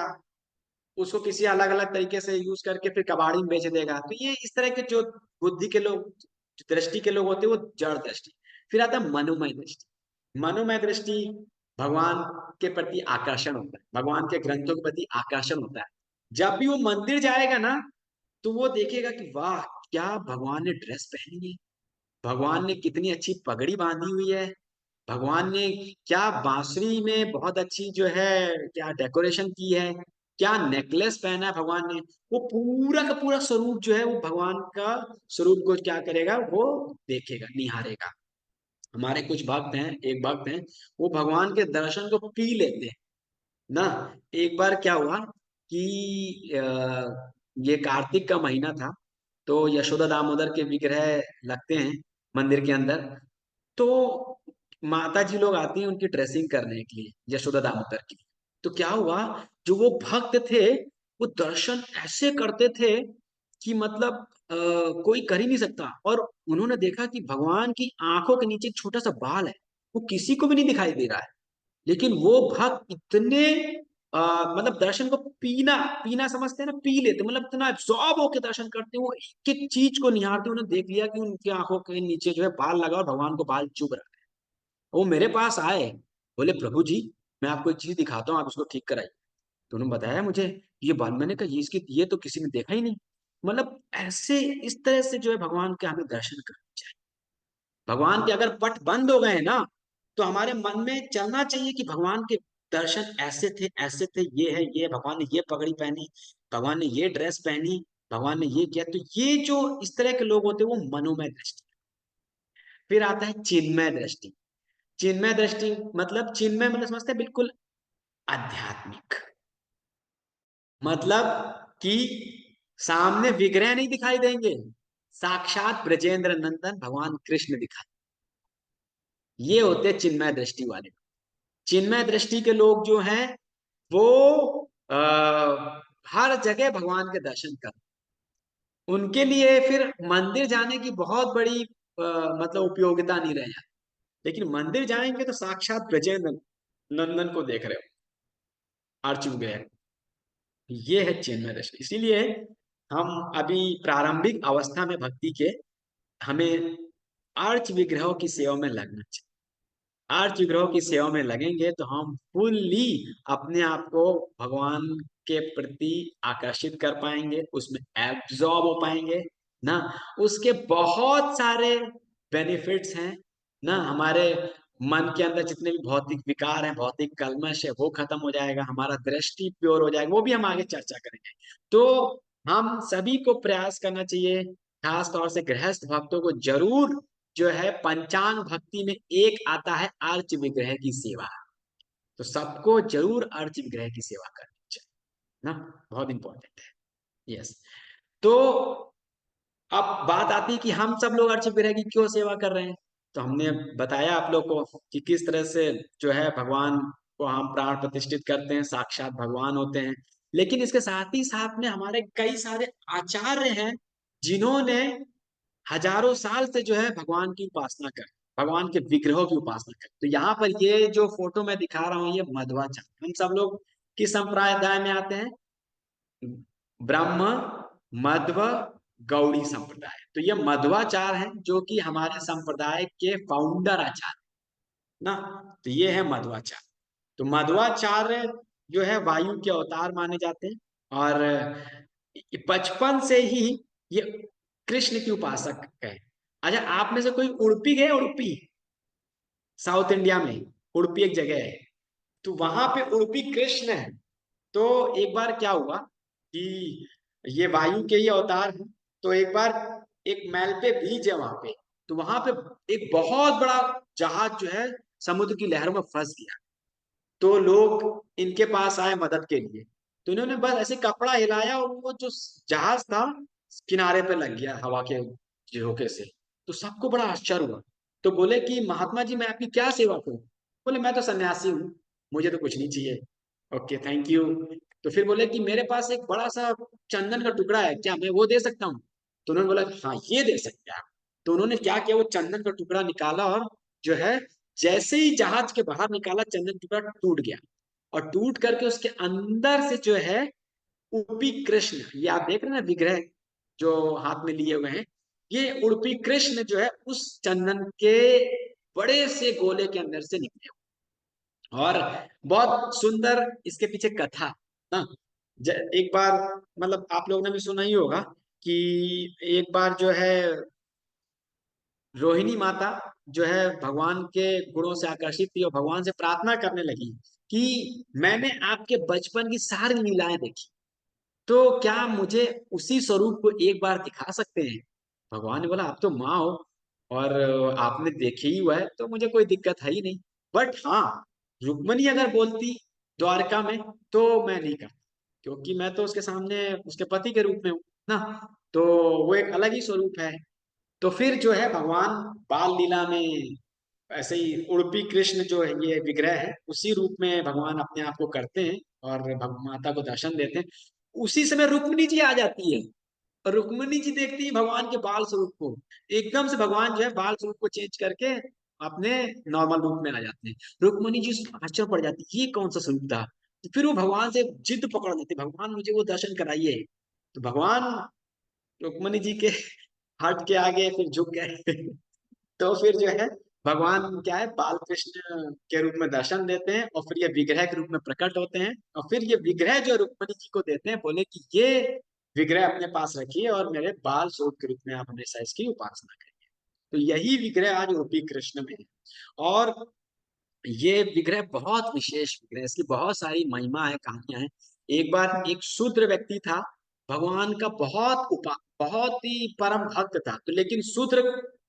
उसको किसी अलग अलग तरीके से यूज करके फिर कबाड़ी में बेच देगा। तो ये इस तरह के जो बुद्धि के लोग, जो दृष्टि के लोग होते हैं वो जड़ दृष्टि। फिर आता है मनोमय दृष्टि। मनोमय दृष्टि भगवान के प्रति आकर्षण होता है, भगवान के ग्रंथों के प्रति आकर्षण होता है। जब भी वो मंदिर जाएगा ना तो वो देखेगा कि वाह, क्या भगवान ने ड्रेस पहनी है, भगवान ने कितनी अच्छी पगड़ी बांधी हुई है, भगवान ने क्या बांसुरी में बहुत अच्छी जो है क्या डेकोरेशन की है, क्या नेकलेस पहना है भगवान ने। वो पूरा का पूरा स्वरूप जो है वो भगवान का स्वरूप को क्या करेगा, वो देखेगा, निहारेगा। हमारे कुछ भक्त हैं, एक भक्त हैं, वो भगवान के दर्शन को पी लेते हैं ना। एक बार क्या हुआ कि ये कार्तिक का महीना था, तो यशोदा दामोदर के विग्रह लगते हैं मंदिर के अंदर। तो माता जी लोग आती हैं उनकी ड्रेसिंग करने के लिए, यशोदा दामोदर की। तो क्या हुआ, जो वो भक्त थे वो दर्शन ऐसे करते थे कि मतलब कोई कर ही नहीं सकता। और उन्होंने देखा कि भगवान की आंखों के नीचे एक छोटा सा बाल है, वो किसी को भी नहीं दिखाई दे रहा है, लेकिन वो भक्त इतने मतलब दर्शन को पीना पीना समझते हैं ना, पी लेते, मतलब इतना एब्सॉर्ब होकर दर्शन करते हैं, वो एक एक चीज को निहारते, उन्होंने देख लिया कि उनकी आंखों के नीचे जो है बाल लगा और भगवान को बाल चुभ रहा है। वो मेरे पास आए, बोले प्रभु जी मैं आपको एक चीज दिखाता हूँ, आप इसको ठीक कराइए। तो उन्होंने बताया मुझे ये बाल, मैंने कहा ये तो किसी ने देखा ही नहीं। मतलब ऐसे इस तरह से जो है भगवान के हमें दर्शन करने चाहिए। भगवान के अगर पट बंद हो गए ना तो हमारे मन में चलना चाहिए कि भगवान के दर्शन ऐसे थे, ऐसे थे, ये है, ये भगवान ने ये पगड़ी पहनी, भगवान ने ये ड्रेस पहनी, भगवान ने ये किया। तो ये जो इस तरह के लोग होते हैं वो मनोमय दृष्टि। फिर आता है चिन्मय दृष्टि। चिन्मय दृष्टि मतलब, चिन्मय मतलब समझते हैं बिल्कुल आध्यात्मिक, मतलब कि सामने विग्रह नहीं दिखाई देंगे, साक्षात ब्रजेंद्र नंदन भगवान कृष्ण दिखाई, ये होते हैं चिन्मय दृष्टि वाले। चिन्मय दृष्टि के लोग जो हैं वो हर जगह भगवान के दर्शन कर, उनके लिए फिर मंदिर जाने की बहुत बड़ी मतलब उपयोगिता नहीं रह जाती। लेकिन मंदिर जाएंगे तो साक्षात ब्रजेंद्र नंदन को देख रहे हो, अर्जुन गए। ये है चिन्मय दृष्टि। इसीलिए हम अभी प्रारंभिक अवस्था में भक्ति के, हमें अर्च विग्रहों की सेवा में लगना चाहिए। अर्च विग्रहों की सेवा में लगेंगे तो हम फुल्ली अपने आप को भगवान के प्रति आकर्षित कर पाएंगे, उसमें एब्जॉर्ब हो पाएंगे ना। उसके बहुत सारे बेनिफिट्स हैं ना, हमारे मन के अंदर जितने भी भौतिक विकार हैं, भौतिक कल्मश है, वो खत्म हो जाएगा, हमारा दृष्टि प्योर हो जाएगा, वो भी हम आगे चर्चा करेंगे। तो हम सभी को प्रयास करना चाहिए, खास तौर से गृहस्थ भक्तों को जरूर जो है पंचांग भक्ति में एक आता है अर्च विग्रह की सेवा। तो सबको जरूर अर्च विग्रह की सेवा करनी चाहिए ना, बहुत इंपॉर्टेंट है। यस। तो अब बात आती है कि हम सब लोग अर्च विग्रह की क्यों सेवा कर रहे हैं। तो हमने बताया आप लोग को कि किस तरह से जो है भगवान को हम प्राण प्रतिष्ठित करते हैं, साक्षात भगवान होते हैं। लेकिन इसके साथ ही साथ में हमारे कई सारे आचार्य हैं जिन्होंने हजारों साल से जो है भगवान की उपासना कर, भगवान के विग्रहों की उपासना कर। तो यहाँ पर ये जो फोटो मैं दिखा रहा हूँ, ये मध्वाचार्य। हम सब लोग किस संप्रदाय में आते हैं? ब्रह्म मध्व गौड़ी संप्रदाय। तो ये मध्वाचार्य हैं जो कि हमारे संप्रदाय के फाउंडर आचार्य ना। तो ये है मध्वाचार्य। तो मध्वाचार्य जो है वायु के अवतार माने जाते हैं, और बचपन से ही ये कृष्ण की उपासक है। अच्छा, आप में से कोई उड़पी गए? उड़पी साउथ इंडिया में उड़पी एक जगह है, तो वहां पे उड़पी कृष्ण है। तो एक बार क्या हुआ कि ये वायु के ही अवतार हैं। तो एक बार एक मैल पे बीच है वहां पे, तो वहां पे एक बहुत बड़ा जहाज जो है समुद्र की लहरों में फंस गया। तो लोग इनके पास आए मदद के लिए। तो इन्होंने बस ऐसे कपड़ा हिलाया और वो जो जहाज था किनारे पे लग गया हवा के झोंके से। तो सबको बड़ा आश्चर्य हुआ। तो बोले कि महात्मा जी मैं आपकी क्या सेवा करूं? बोले मैं तो सन्यासी हूँ, मुझे तो कुछ नहीं चाहिए। Okay, thank you. तो फिर बोले कि मेरे पास एक बड़ा सा चंदन का टुकड़ा है, क्या मैं वो दे सकता हूँ? तो उन्होंने बोला हाँ ये दे सकते हैं आप। तो उन्होंने क्या किया, वो चंदन का टुकड़ा निकाला और जो है जैसे ही जहाज के बाहर निकाला, चंदन टुकड़ा टूट गया। और टूट करके उसके अंदर से जो है उड़पी कृष्ण, ये आप देख रहे हैं ना विग्रह जो हाथ में लिए हुए हैं, ये उड़पी कृष्ण जो है उस चंदन के बड़े से गोले के अंदर से निकले। और बहुत सुंदर इसके पीछे कथा ना। एक बार मतलब आप लोगों ने भी सुना ही होगा कि एक बार जो है रोहिणी माता जो है भगवान के गुणों से आकर्षित थी और भगवान से प्रार्थना करने लगी कि मैंने आपके बचपन की सारी लीलाएं देखी, तो क्या मुझे उसी स्वरूप को एक बार दिखा सकते हैं? भगवान ने बोला आप तो माँ हो और आपने देखे ही हुआ है, तो मुझे कोई दिक्कत है ही नहीं। बट हाँ, रुक्मणी अगर बोलती द्वारका में तो मैं नहीं करता, क्योंकि मैं तो उसके सामने उसके पति के रूप में हूँ ना। तो वो एक अलग ही स्वरूप है। तो फिर जो है भगवान बाल लीला में ऐसे ही उड़पी कृष्ण जो है ये विग्रह है, उसी रूप में भगवान अपने आप को करते हैं और माता को दर्शन देते हैं। उसी समय रुक्मिणी जी आ जाती है, और रुक्मिणी जी देखती है भगवान के बाल स्वरूप को। एकदम से भगवान जो है बाल स्वरूप को चेंज करके अपने नॉर्मल रूप में आ जाते हैं। रुक्मिणी जी आश्चर्य पड़ जाती है, ये कौन सा स्वरूप था? तो फिर वो भगवान से जिद पकड़ लेते, भगवान मुझे वो दर्शन कराइए। तो भगवान रुक्मिणी जी के हट के आगे फिर झुक गए। तो फिर जो है भगवान क्या है बाल कृष्ण के रूप में दर्शन देते हैं, और फिर ये विग्रह के रूप में प्रकट होते हैं। और फिर ये विग्रह जो रुक्मिणी जी को देते हैं, बोले कि ये विग्रह अपने पास रखिए और मेरे बाल स्वरूप के रूप में आप हमेशा इसकी उपासना करिए। तो यही विग्रह आज गोपी कृष्ण में है। और ये विग्रह बहुत विशेष विग्रह है, इसकी बहुत सारी महिमा है, कहानियां हैं। एक बार एक शूद्र व्यक्ति था, भगवान का बहुत ही परम भक्त था। तो लेकिन शूद्र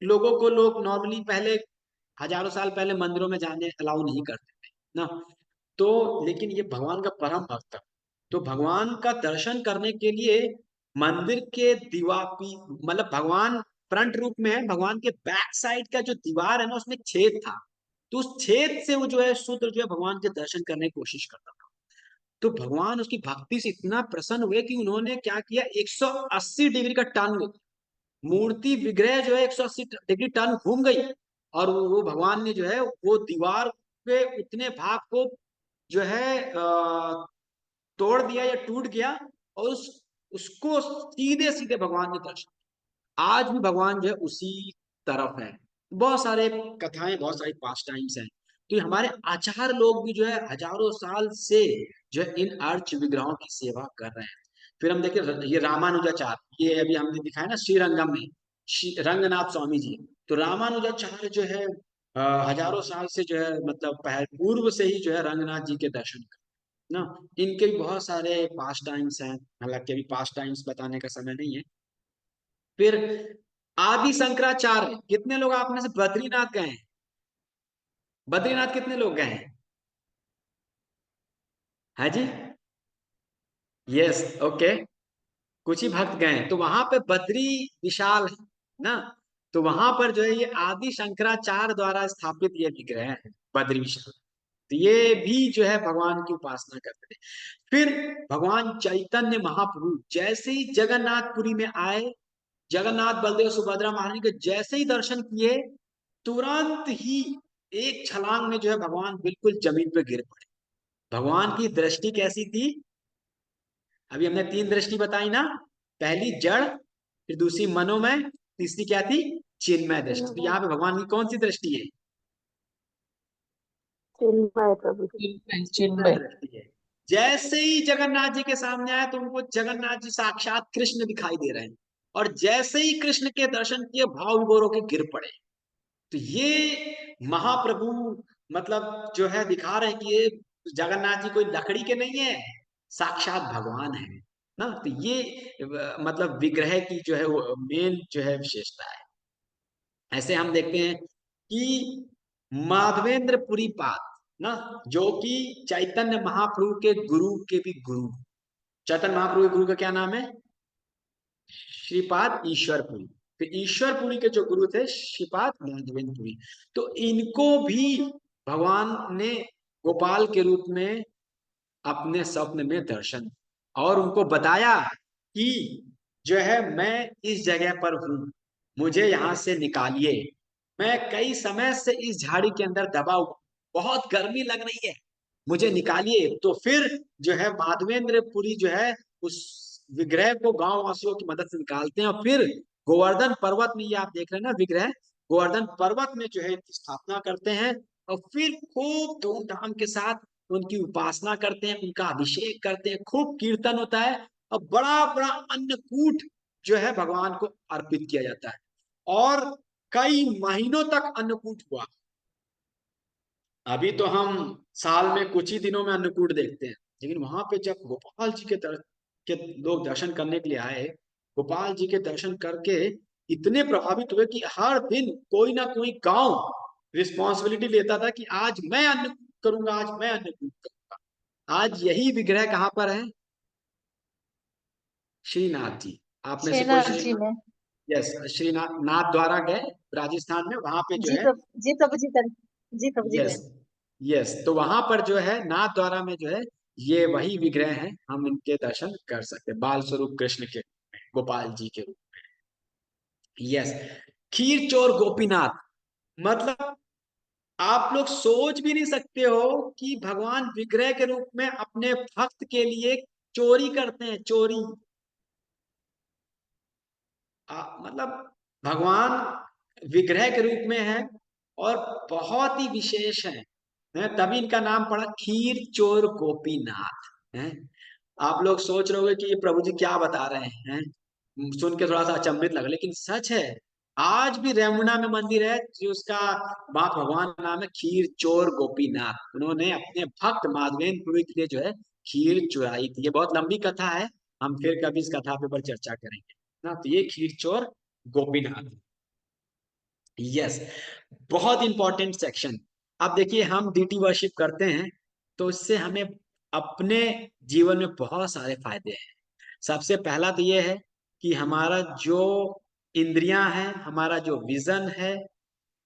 लोगों को लोग नॉर्मली पहले हजारों साल पहले मंदिरों में जाने अलाउ नहीं करते थे ना। तो लेकिन ये भगवान का परम भक्त था। तो भगवान का दर्शन करने के लिए मंदिर के दीवार मतलब भगवान फ्रंट रूप में है, भगवान के बैक साइड का जो दीवार है ना उसमें एक छेद था। तो उस छेद से वो जो है शूद्र जो है भगवान के दर्शन करने की कोशिश करता था। तो भगवान उसकी भक्ति से इतना प्रसन्न हुए कि उन्होंने क्या किया, 180 डिग्री का टर्न, मूर्ति विग्रह जो है 180 डिग्री टर्न घूम गई। और वो भगवान ने जो है वो दीवार के उतने भाग को जो है तोड़ दिया या टूट गया, और उसको सीधे सीधे भगवान ने दर्शन। आज भी भगवान जो है उसी तरफ है। बहुत सारे कथाएं, बहुत सारी पास टाइम्स हैं। तो ये हमारे आचार्य लोग भी जो है हजारों साल से जो है इन अर्च विग्रहों की सेवा कर रहे हैं। फिर हम देखें ये रामानुजाचार्य, ये अभी हमने दिखाया ना श्रीरंगम में रंगनाथ स्वामी जी। तो रामानुजाचार्य जो है हजारों साल से जो है मतलब पूर्व से ही जो है रंगनाथ जी के दर्शन कर ना। इनके भी बहुत सारे पास टाइम्स हैं, हालांकि अभी पास टाइम्स बताने का समय नहीं है। फिर आदि शंकराचार्य, कितने लोग आप में से बद्रीनाथ गए हैं? बद्रीनाथ कितने लोग गए हैं? है जी? Yes, okay. कुछ ही भक्त गए हैं। तो वहां पे बद्री विशाल है ना। तो वहां पर जो है ये आदि शंकराचार्य द्वारा स्थापित ये विग्रह है, बद्री विशाल। तो ये भी जो है भगवान की उपासना करते थे। फिर भगवान चैतन्य महाप्रभु जैसे ही जगन्नाथपुरी में आए, जगन्नाथ बलदेव सुभद्रा महारानी के जैसे ही दर्शन किए, तुरंत ही एक छलांग में जो है भगवान बिल्कुल जमीन पे गिर पड़े। भगवान की दृष्टि कैसी थी? अभी हमने 3 दृष्टि बताई ना। पहली जड़, फिर दूसरी मनोमय, तीसरी क्या थी? चिन्मय दृष्टि। तो यहाँ पे भगवान की कौन सी दृष्टि है? चिन्मय प्रभु जी। चिन्मय चिन्मय चिन्मय दृष्टि है। जैसे ही जगन्नाथ जी के सामने आए तो उनको जगन्नाथ जी साक्षात कृष्ण दिखाई दे रहे हैं, और जैसे ही कृष्ण के दर्शन किए भाव विभोर होकर गिर पड़े। तो ये महाप्रभु मतलब जो है दिखा रहे हैं कि ये जगन्नाथ जी कोई लकड़ी के नहीं है, साक्षात भगवान है ना। तो ये मतलब विग्रह की जो है वो मेन जो है विशेषता है। ऐसे हम देखते हैं कि माधवेंद्रपुरी पाद ना, जो कि चैतन्य महाप्रभु के गुरु के भी गुरु। चैतन्य महाप्रभु के गुरु का क्या नाम है? श्रीपाद ईश्वरपुरी। तो ईश्वरपुरी के जो गुरु थे श्रीपाद माधवेंद्रपुरी। तो इनको भी भगवान ने गोपाल के रूप में अपने स्वप्न में दर्शन और उनको बताया कि जो है मैं इस जगह पर हूं, मुझे यहां से निकालिए, मैं कई समय से इस झाड़ी के अंदर दबा हुआ, बहुत गर्मी लग रही है, मुझे निकालिए। तो फिर जो है माधवेंद्रपुरी जो है उस विग्रह को गांव वासियों की मदद से निकालते हैं, और फिर गोवर्धन पर्वत में, ये आप देख रहे हैं ना विग्रह, गोवर्धन पर्वत में जो है इनकी स्थापना करते हैं, और फिर खूब धूमधाम के साथ उनकी उपासना करते हैं, उनका अभिषेक करते हैं, खूब कीर्तन होता है, और बड़ा बड़ा अन्नकूट जो है भगवान को अर्पित किया जाता है। और कई महीनों तक अन्नकूट हुआ। अभी तो हम साल में कुछ ही दिनों में अन्नकूट देखते हैं, लेकिन वहां पे जब गोपाल जी के लोग दर्शन करने के लिए आए, गोपाल जी के दर्शन करके इतने प्रभावित हुए कि हर दिन कोई ना कोई गांव रिस्पॉन्सिबिलिटी लेता था कि आज मैं अन्नकूट करूंगा, आज मैं अन्नकूट करूंगा। आज यही विग्रह कहाँ पर है? श्रीनाथ जी। आप में से कोई श्रीनाथ जी श्रीनाथ? में। यस, श्रीनाथ नाथ द्वारा गए राजस्थान में, वहां पे जो जी है। प्रभु जी, प्रभु जी जी प्रभु जी यस, गए। यस। तो वहां पर जो है नाथ द्वारा में जो है ये वही विग्रह हैं, हम इनके दर्शन कर सकते हैं बाल स्वरूप कृष्ण के रूप में, गोपाल जी के रूप में। यस। खीर चोर गोपीनाथ, मतलब आप लोग सोच भी नहीं सकते हो कि भगवान विग्रह के रूप में अपने भक्त के लिए चोरी करते हैं, चोरी। मतलब भगवान विग्रह के रूप में है और बहुत ही विशेष है, तभी इनका नाम पड़ा खीर चोर गोपीनाथ है। आप लोग सोच रहे होंगे कि ये प्रभु जी क्या बता रहे हैं, सुन के थोड़ा सा अचंभित लगा, लेकिन सच है। आज भी रेमुना में मंदिर है जो उसका बाप भगवान का नाम है खीर चोर गोपीनाथ। उन्होंने अपने भक्त माधवेंद्र के लिए जो है खीर चुराई थी। ये बहुत लंबी कथा है, हम फिर कभी इस कथा पे पर चर्चा करेंगे ना। तो ये खीर चोर गोपीनाथ। यस, बहुत इंपॉर्टेंट सेक्शन। अब देखिए हम डीटी वर्शिप करते हैं तो इससे हमें अपने जीवन में बहुत सारे फायदे हैं। सबसे पहला तो ये है कि हमारा जो इंद्रियां हैं, हमारा जो विजन है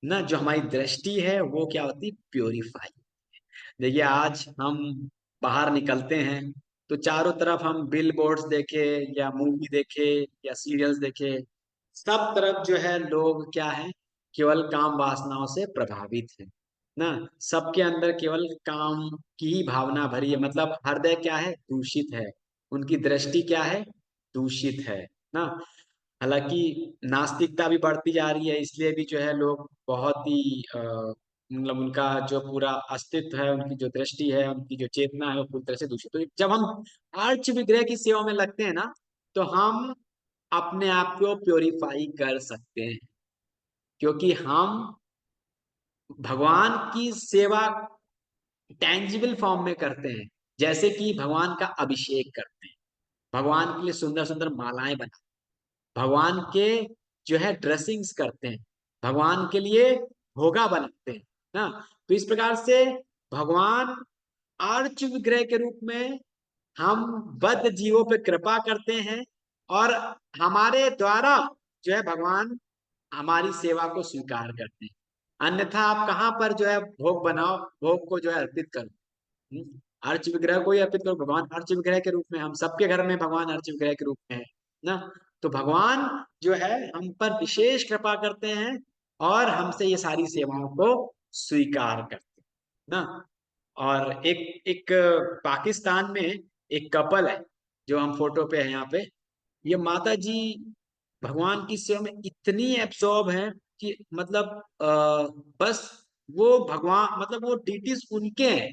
ना, जो हमारी दृष्टि है, वो क्या होती? प्योरीफाई। देखिए आज हम बाहर निकलते हैं तो चारों तरफ हम बिल बोर्ड्स देखे या मूवी देखे या सीरियल्स देखे, सब तरफ जो है लोग क्या है, केवल काम वासनाओं से प्रभावित है ना। सबके अंदर केवल काम की ही भावना भरी है, मतलब हृदय क्या है? दूषित है। उनकी दृष्टि क्या है? दूषित है ना। हालांकि नास्तिकता भी बढ़ती जा रही है, इसलिए भी जो है लोग बहुत ही मतलब उनका जो पूरा अस्तित्व है, उनकी जो दृष्टि है, उनकी जो चेतना है वो पूरी तरह से दूषित। तो जब हम आर्च विग्रह की सेवा में लगते हैं ना, तो हम अपने आप को प्योरीफाई कर सकते हैं, क्योंकि हम भगवान की सेवा टेंजिबल फॉर्म में करते हैं, जैसे कि भगवान का अभिषेक करते हैं, भगवान के लिए सुंदर सुंदर मालाएं बना, भगवान के जो है ड्रेसिंग्स करते हैं, भगवान के लिए भोगा बनाते हैं ना। तो इस प्रकार से भगवान आर्च विग्रह के रूप में हम बद्ध जीवों पे कृपा करते हैं, और हमारे द्वारा जो है भगवान हमारी सेवा को स्वीकार करते हैं। अन्यथा आप कहाँ पर जो है भोग बनाओ, भोग को जो है अर्पित करो, अर्च विग्रह को ही अर्पित करो। भगवान अर्च विग्रह के रूप में, हम सबके घर में भगवान अर्च विग्रह के रूप में है ना। तो भगवान जो है हम पर विशेष कृपा करते हैं और हमसे ये सारी सेवाओं को स्वीकार करते हैं ना। और एक एक पाकिस्तान में एक कपल है, जो हम फोटो पे है यहाँ पे, ये माता जी भगवान की सेवा में इतनी एब्सॉर्ब है कि मतलब बस वो भगवान, मतलब वो डिटीज उनके हैं,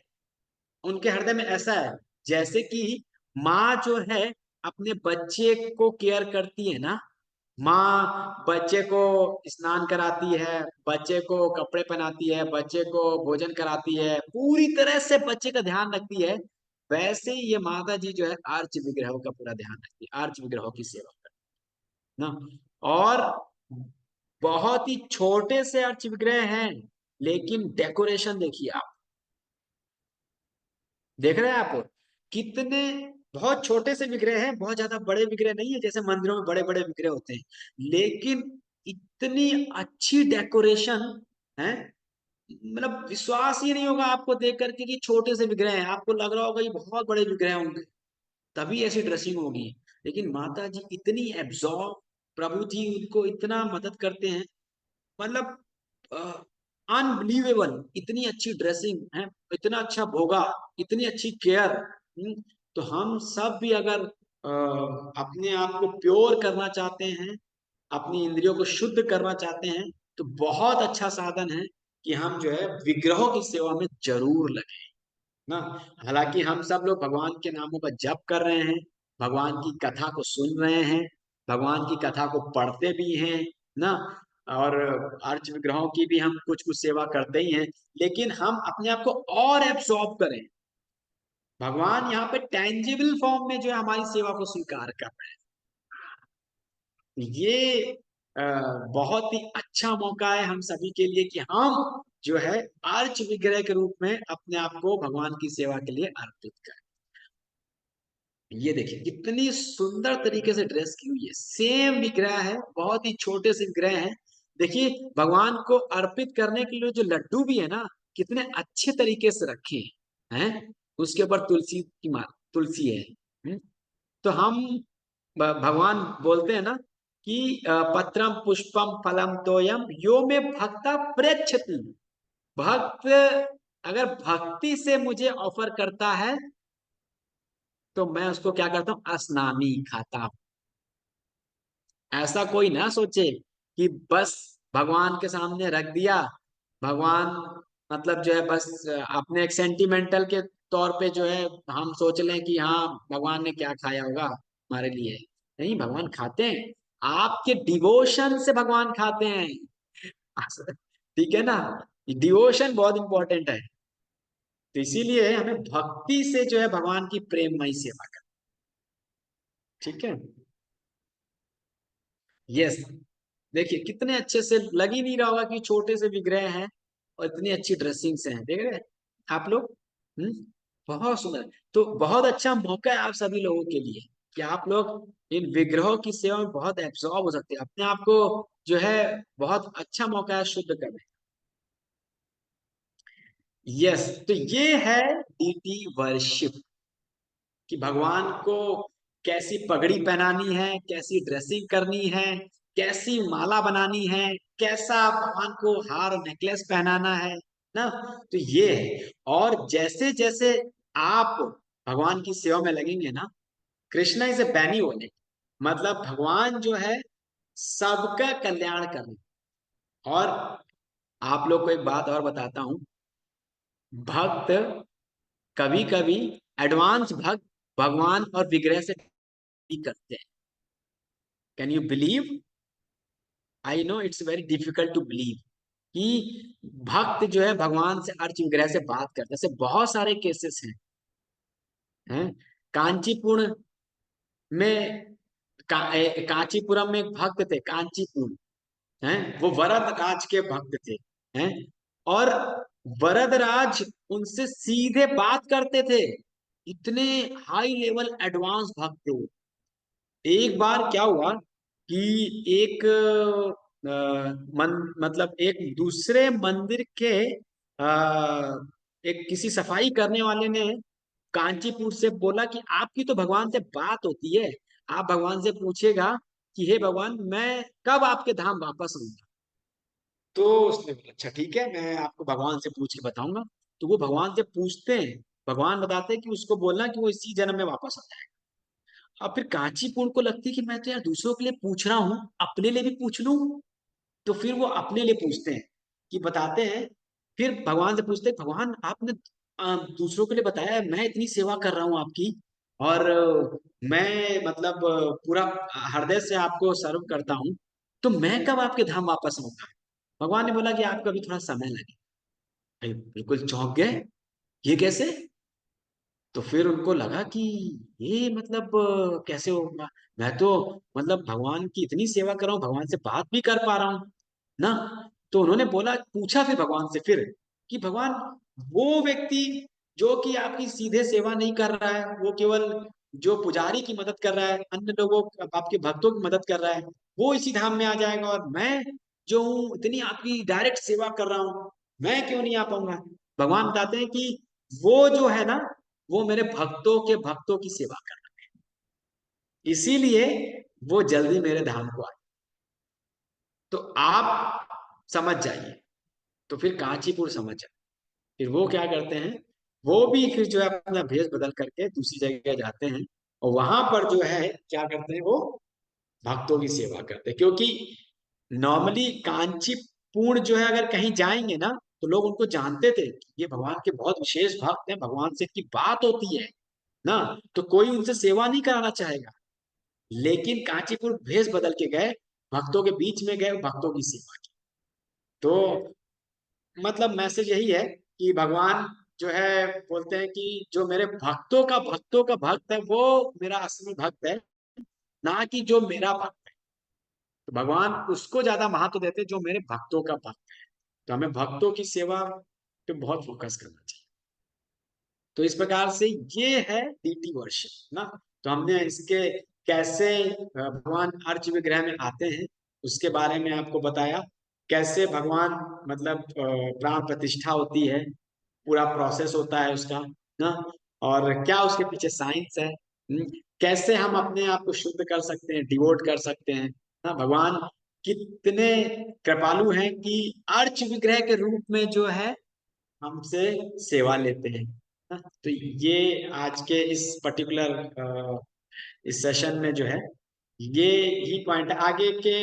उनके हृदय में ऐसा है जैसे कि माँ जो है अपने बच्चे को केयर करती है ना। माँ बच्चे को स्नान कराती है, बच्चे को कपड़े पहनाती है, बच्चे को भोजन कराती है, पूरी तरह से बच्चे का ध्यान रखती है। वैसे ही ये माता जी जो है आर्च विग्रहों का पूरा ध्यान रखती है, आर्च विग्रहों की सेवा करती है ना। और बहुत ही छोटे से आर्च विग्रह हैं, लेकिन डेकोरेशन देखिए आप, देख रहे हैं आप कितने बहुत छोटे से विग्रह हैं, बहुत ज्यादा बड़े विग्रह नहीं है जैसे मंदिरों में बड़े बड़े विग्रह होते हैं, लेकिन इतनी अच्छी डेकोरेशन है, मतलब विश्वास ही नहीं होगा आपको देख करके कि छोटे से विग्रह हैं, आपको लग रहा होगा ये बहुत बड़े विग्रह होंगे, तभी ऐसी ड्रेसिंग होगी। लेकिन माता जी इतनी एब्जॉर्ब, प्रभु जी उनको इतना मदद करते हैं, मतलब अनबिलीवेबल, इतनी अच्छी ड्रेसिंग है, इतना अच्छा भोगा, इतनी अच्छी केयर। तो हम सब भी अगर अपने आप को प्योर करना चाहते हैं, अपनी इंद्रियों को शुद्ध करना चाहते हैं, तो बहुत अच्छा साधन है कि हम जो है विग्रहों की सेवा में जरूर लगे ना। हालांकि हम सब लोग भगवान के नामों का जप कर रहे हैं, भगवान की कथा को सुन रहे हैं, भगवान की कथा को पढ़ते भी हैं ना, और अर्च विग्रहों की भी हम कुछ कुछ सेवा करते ही हैं, लेकिन हम अपने आप को और एब्सॉर्ब करें। भगवान यहाँ पे टेंजिबल फॉर्म में जो है हमारी सेवा को स्वीकार कर रहे हैं। ये बहुत ही अच्छा मौका है हम सभी के लिए कि हम जो है आर्च विग्रह के रूप में अपने आप को भगवान की सेवा के लिए अर्पित करें। ये देखिए कितनी सुंदर तरीके से ड्रेस की हुई है, सेम विग्रह है, बहुत ही छोटे से विग्रह है। देखिए भगवान को अर्पित करने के लिए जो लड्डू भी है ना, कितने अच्छे तरीके से रखे हैं, उसके ऊपर तुलसी की माला, तुलसी है। तो हम भगवान बोलते हैं ना कि पत्रम पुष्पम फलम तोयम यो में भक्ता प्रेक्षति, भक्त अगर भक्ति से मुझे ऑफर करता है तो मैं उसको क्या करता हूं, स्नामी खाता हूं। ऐसा कोई ना सोचे कि बस भगवान के सामने रख दिया, भगवान मतलब जो है बस अपने एक सेंटिमेंटल के तौर पे जो है हम सोच लें कि हाँ भगवान ने क्या खाया होगा हमारे लिए। नहीं, भगवान खाते हैं, आपके डिवोशन से भगवान खाते हैं। ठीक है ना, डिवोशन बहुत इंपॉर्टेंट है। तो इसीलिए हमें भक्ति से जो है भगवान की प्रेममयी सेवा करनी। ठीक है, यस। देखिए कितने अच्छे से, लग ही नहीं रहा होगा कि छोटे से विग्रह हैं और इतनी अच्छी ड्रेसिंग से हैं, देख रहे हैं आप लोग। बहुत सुंदर। तो बहुत अच्छा मौका है आप सभी लोगों के लिए कि आप लोग इन विग्रहों की सेवा में बहुत एब्जॉर्ब हो सकते हैं, अपने आप को जो है बहुत अच्छा मौका है शुद्ध करने। यस, तो ये है डीटी वर्शिप, कि भगवान को कैसी पगड़ी पहनानी है, कैसी ड्रेसिंग करनी है, कैसी माला बनानी है, कैसा भगवान को हार नेकलेस पहनाना है ना। तो ये है, और जैसे जैसे आप भगवान की सेवा में लगेंगे ना, कृष्णा इज ए बैनी बोले, मतलब भगवान जो है सबका कल्याण करने। और आप लोग को एक बात और बताता हूं, भक्त कभी कभी, एडवांस भक्त भगवान और विग्रह से भी करते हैं। Can you believe? I know it's very difficult to believe, कि भक्त जो है भगवान से अर्च विग्रह से बात करते हैं। ऐसे बहुत सारे केसेस हैं। कांचीपुरम में कांचीपुरम में एक भक्त थे, कांचीपुरम हैं, वो वरदराज के भक्त थे हैं। और वरदराज उनसे सीधे बात करते थे, इतने हाई लेवल एडवांस भक्त थे वो। एक बार क्या हुआ कि एक मतलब एक दूसरे मंदिर के एक किसी सफाई करने वाले ने कांचीपुर से बोला कि आपकी तो भगवान से बात होती है, आप भगवान से पूछेगा कि हे भगवान मैं कब आपके धाम वापस आऊंगा। तो उसने बोला अच्छा ठीक है, मैं आपको भगवान से पूछ के बताऊंगा। तो वो भगवान से पूछते हैं, भगवान बताते हैं कि उसको बोलना कि वो इसी जन्म में वापस आ जाएगा। अब फिर कांचीपुर को लगती है कि मैं तो यार दूसरों के लिए पूछ रहा हूँ, अपने लिए भी पूछ लूं। तो फिर वो अपने लिए पूछते हैं कि बताते हैं। फिर भगवान से पूछते हैं भगवान आपने दूसरों के लिए बताया है, मैं इतनी सेवा कर रहा हूँ आपकी, और मैं मतलब पूरा हृदय से आपको सर्व करता हूँ, तो मैं कब आपके धाम वापस आऊंगा। भगवान ने बोला कि आपको अभी थोड़ा समय लगेगा। भाई बिल्कुल चौंक गए, ये कैसे। तो फिर उनको लगा कि ये मतलब कैसे होगा, मैं तो मतलब भगवान की इतनी सेवा कर रहा हूँ, भगवान से बात भी कर पा रहा हूँ ना। तो उन्होंने बोला, पूछा फिर भगवान से फिर कि भगवान वो व्यक्ति जो कि आपकी सीधे सेवा नहीं कर रहा है, वो केवल जो पुजारी की मदद कर रहा है, अन्य लोगों आपके भक्तों की मदद कर रहा है, वो इसी धाम में आ जाएगा, और मैं जो हूँ इतनी आपकी डायरेक्ट सेवा कर रहा हूँ, मैं क्यों नहीं आ पाऊंगा। भगवान बताते हैं कि वो जो है ना, वो मेरे भक्तों के भक्तों की सेवा कर रहा है, इसीलिए वो जल्दी मेरे धाम को आए। तो आप समझ जाइए। तो फिर कांचीपुर समझ जाए। फिर वो क्या करते हैं, वो भी फिर जो है अपना भेष बदल करके दूसरी जगह जाते हैं, और वहां पर जो है क्या करते हैं, वो भक्तों की सेवा करते हैं। क्योंकि नॉर्मली कांचीपुर जो है अगर कहीं जाएंगे ना, तो लोग उनको जानते थे कि ये भगवान के बहुत विशेष भक्त हैं, भगवान से इनकी बात होती है ना, तो कोई उनसे सेवा नहीं कराना चाहेगा। लेकिन कांचीपुर भेष बदल के गए, भक्तों के बीच में गए, भक्तों की सेवा की। तो मतलब मैसेज यही है कि भगवान जो है बोलते हैं कि जो मेरे भक्तों का भक्त है, वो मेरा असली भक्त है, ना कि जो मेरा भक्त है। तो भगवान उसको ज्यादा महत्व देते हैं जो मेरे भक्तों का भक्त है। तो हमें भक्तों की सेवा पे बहुत फोकस करना चाहिए। तो इस प्रकार से ये है डीटी वर्शिप ना। तो हमने इसके कैसे भगवान अर्च विग्रह में आते हैं उसके बारे में आपको बताया, कैसे भगवान मतलब प्राण प्रतिष्ठा होती है, पूरा प्रोसेस होता है उसका ना, और क्या उसके पीछे साइंस है। कैसे हम अपने आप को शुद्ध कर सकते हैं, डिवोट कर सकते हैं ना। भगवान कितने कृपालु हैं कि अर्च विग्रह के रूप में जो है हमसे सेवा लेते हैं ना। तो ये आज के इस पर्टिकुलर इस सेशन में जो है ये ही पॉइंट, आगे के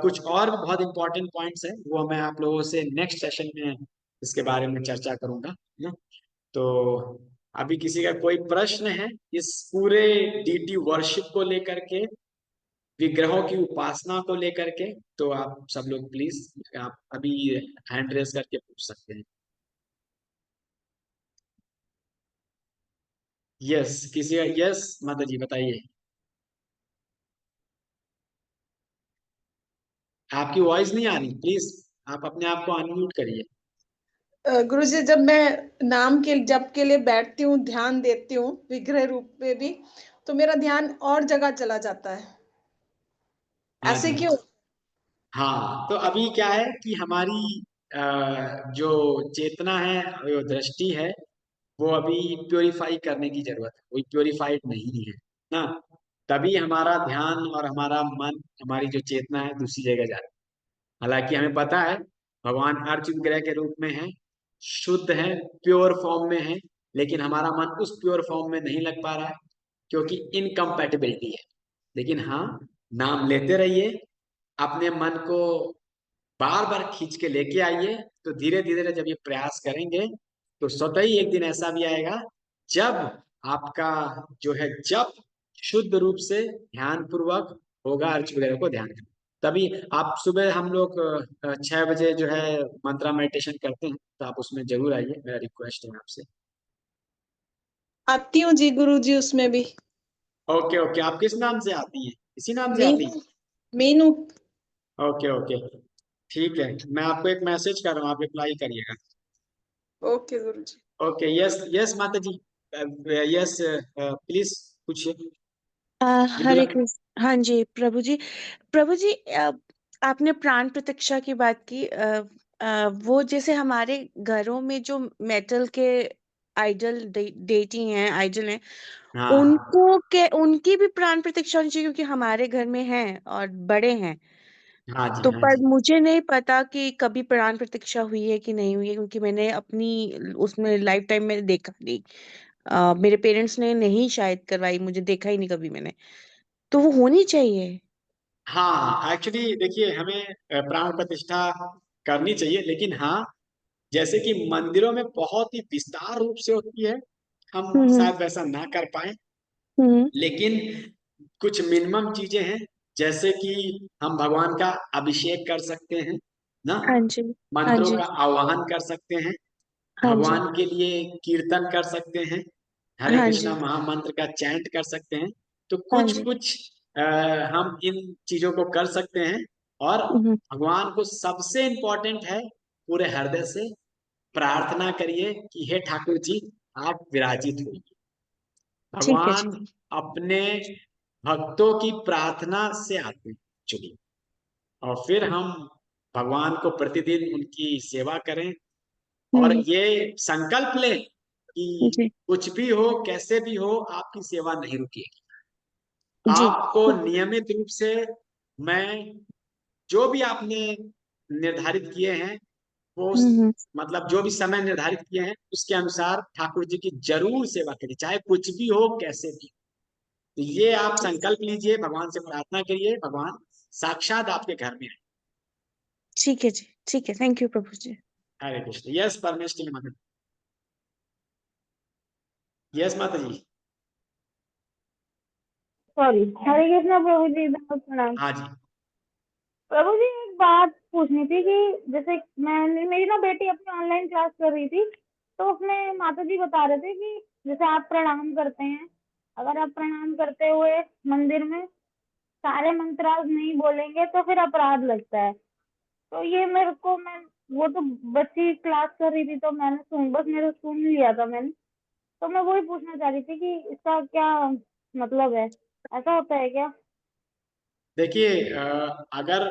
कुछ और भी बहुत इंपॉर्टेंट पॉइंट्स हैं, वो मैं आप लोगों से नेक्स्ट सेशन में इसके बारे में चर्चा करूंगा ना। तो अभी किसी का कोई प्रश्न है इस पूरे डीटी वर्शिप को लेकर के, विग्रहों की उपासना को लेकर के, तो आप सब लोग प्लीज आप अभी हैंड रेस करके पूछ सकते हैं। यस, किसी का यस, माता जी बताइए। आपकी वॉइस नहीं आ रही, प्लीज आप अपने आप को अनम्यूट करिए। गुरुजी, जब मैं नाम के जप के लिए बैठती हूँ, ध्यान देती हूँ विग्रह रूप में भी, तो मेरा ध्यान और जगह चला जाता है। हाँ ऐसे जी। क्यों? हाँ, तो अभी क्या है कि हमारी जो चेतना है, जो दृष्टि है, वो अभी प्योरीफाई करने की जरूरत है, कोई प्योरीफाइड नहीं है ना। तभी हमारा ध्यान और हमारा मन, हमारी जो चेतना है दूसरी जगह जा रही है। हालांकि हमें पता है भगवान अर्च विग्रह के रूप में है, शुद्ध है, प्योर फॉर्म में है, लेकिन हमारा मन उस प्योर फॉर्म में नहीं लग पा रहा है क्योंकि इनकम्पैटिबिलिटी है। लेकिन हाँ, नाम लेते रहिए, अपने मन को बार बार खींच के लेके आइए। तो धीरे धीरे जब ये प्रयास करेंगे तो स्वतः ही एक दिन ऐसा भी आएगा जब आपका जो है जब शुद्ध रूप से ध्यान पूर्वक होगा, अर्च वगैरह को ध्यान करें। तभी आप सुबह हम लोग 6 बजे जो है मंत्रा मेडिटेशन करते हैं, तो आप उसमें जरूर आइए, मेरा रिक्वेस्ट है आपसे। आती हूँ जी गुरु जी उसमें भी। ओके ओके, आप किस नाम से आती हैं? इसी नाम से आती मीनू। मीनू। हैं? ओके ओके, ठीक है, मैं आपको एक मैसेज कर रहा हूँ, आप रिप्लाई करिएगा। ओके गुरु जी। ओके, यस यस माता जी, यस प्लीज पूछिए। हरे कृष्ण। हाँ जी प्रभु जी। प्रभु जी, आपने प्राण प्रतिष्ठा की बात की। वो जैसे हमारे घरों में जो मेटल के आइडल डेटी हैं, आइडल हैं, हाँ उनकी भी प्राण प्रतिष्ठा होनी चाहिए, क्योंकि हमारे घर में हैं और बड़े हैं। हाँ जी तो हाँ पर जी। मुझे नहीं पता कि कभी प्राण प्रतिष्ठा हुई है कि नहीं हुई है, क्योंकि मैंने अपनी उसमें लाइफ टाइम में देखा नहीं। मेरे पेरेंट्स ने नहीं शायद करवाई, मुझे देखा ही नहीं कभी मैंने। तो वो होनी चाहिए। हाँ एक्चुअली देखिए, हमें प्राण प्रतिष्ठा करनी चाहिए, लेकिन हाँ, जैसे कि मंदिरों में बहुत ही विस्तार रूप से होती है, हम हम्म। शायद वैसा ना कर पाए, हम्म। लेकिन कुछ मिनिमम चीजें हैं, जैसे कि हम भगवान का अभिषेक कर सकते हैं ना, हाँ जी। हाँ मंत्रों जी। का आवाहन कर सकते हैं, हाँ जी। भगवान के लिए कीर्तन कर सकते हैं, हरे हाँ कृष्णा जी। महामंत्र का चैंट कर सकते हैं। तो हाँ कुछ जी। कुछ हम इन चीजों को कर सकते हैं, और हम्म। भगवान को सबसे इम्पोर्टेंट है, पूरे हृदय से प्रार्थना करिए कि हे ठाकुर जी, आप विराजित होइए। ठीक है जी। भगवान अपने भक्तों की प्रार्थना से आते हैं चलिए, और फिर हम भगवान को प्रतिदिन उनकी सेवा करें, और हम्म। ये संकल्प लें कि जी। कुछ भी हो कैसे भी हो, आपकी सेवा नहीं रुकेगी। जी। आपको नियमित रूप से, मैं जो भी आपने निर्धारित किए हैं, वो हम्म। मतलब जो भी समय निर्धारित किए हैं उसके अनुसार ठाकुर जी की जरूर सेवा करिए, चाहे कुछ भी हो कैसे भी। तो ये आप संकल्प लीजिए, भगवान से प्रार्थना करिए, भगवान साक्षात आपके घर में है। ठीक है जी। ठीक है, thank you Prabhu ji. Hare Krishna. Yes Parameshwari माता, यस माता जी। सॉरी। हरे कृष्णा प्रभु जी, बहुत प्रणाम। हाँ जी। प्रभु जी, एक बात पूछनी थी कि जैसे मैं मेरी ना बेटी अपनी ऑनलाइन क्लास कर रही थी, तो उसमें माता जी बता रहे थे कि जैसे आप प्रणाम करते हैं, अगर आप प्रणाम करते हुए मंदिर में सारे मंत्रास नहीं बोलेंगे तो फिर अपराध लगता है। तो ये मेरे को, मैं वो तो बच्ची क्लास कर रही थी तो मैंने बस मेरे सुन लिया था मैंने। तो मैं वही पूछना चाह रही थी कि इसका क्या मतलब है, ऐसा होता है क्या? देखिए, अगर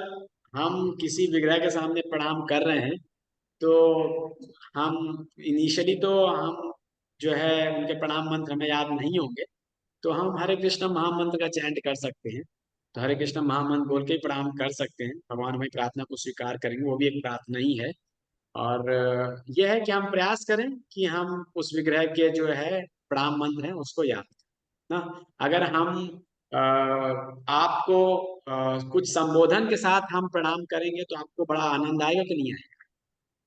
हम किसी विग्रह के सामने प्रणाम कर रहे हैं, तो हम इनिशियली तो हम जो है उनके प्रणाम मंत्र हमें याद नहीं होंगे, तो हम हरे कृष्ण महामंत्र का चैंट कर सकते हैं। तो हरे कृष्ण महामंत्र बोल के ही प्रणाम कर सकते हैं, भगवान हमारी प्रार्थना को स्वीकार करेंगे, वो भी एक प्रार्थना ही है। और यह है कि हम प्रयास करें कि हम उस विग्रह के जो है प्रणाम मंत्र हैं उसको याद ना। अगर हम आपको कुछ संबोधन के साथ हम प्रणाम करेंगे तो आपको बड़ा आनंद आएगा कि नहीं आएगा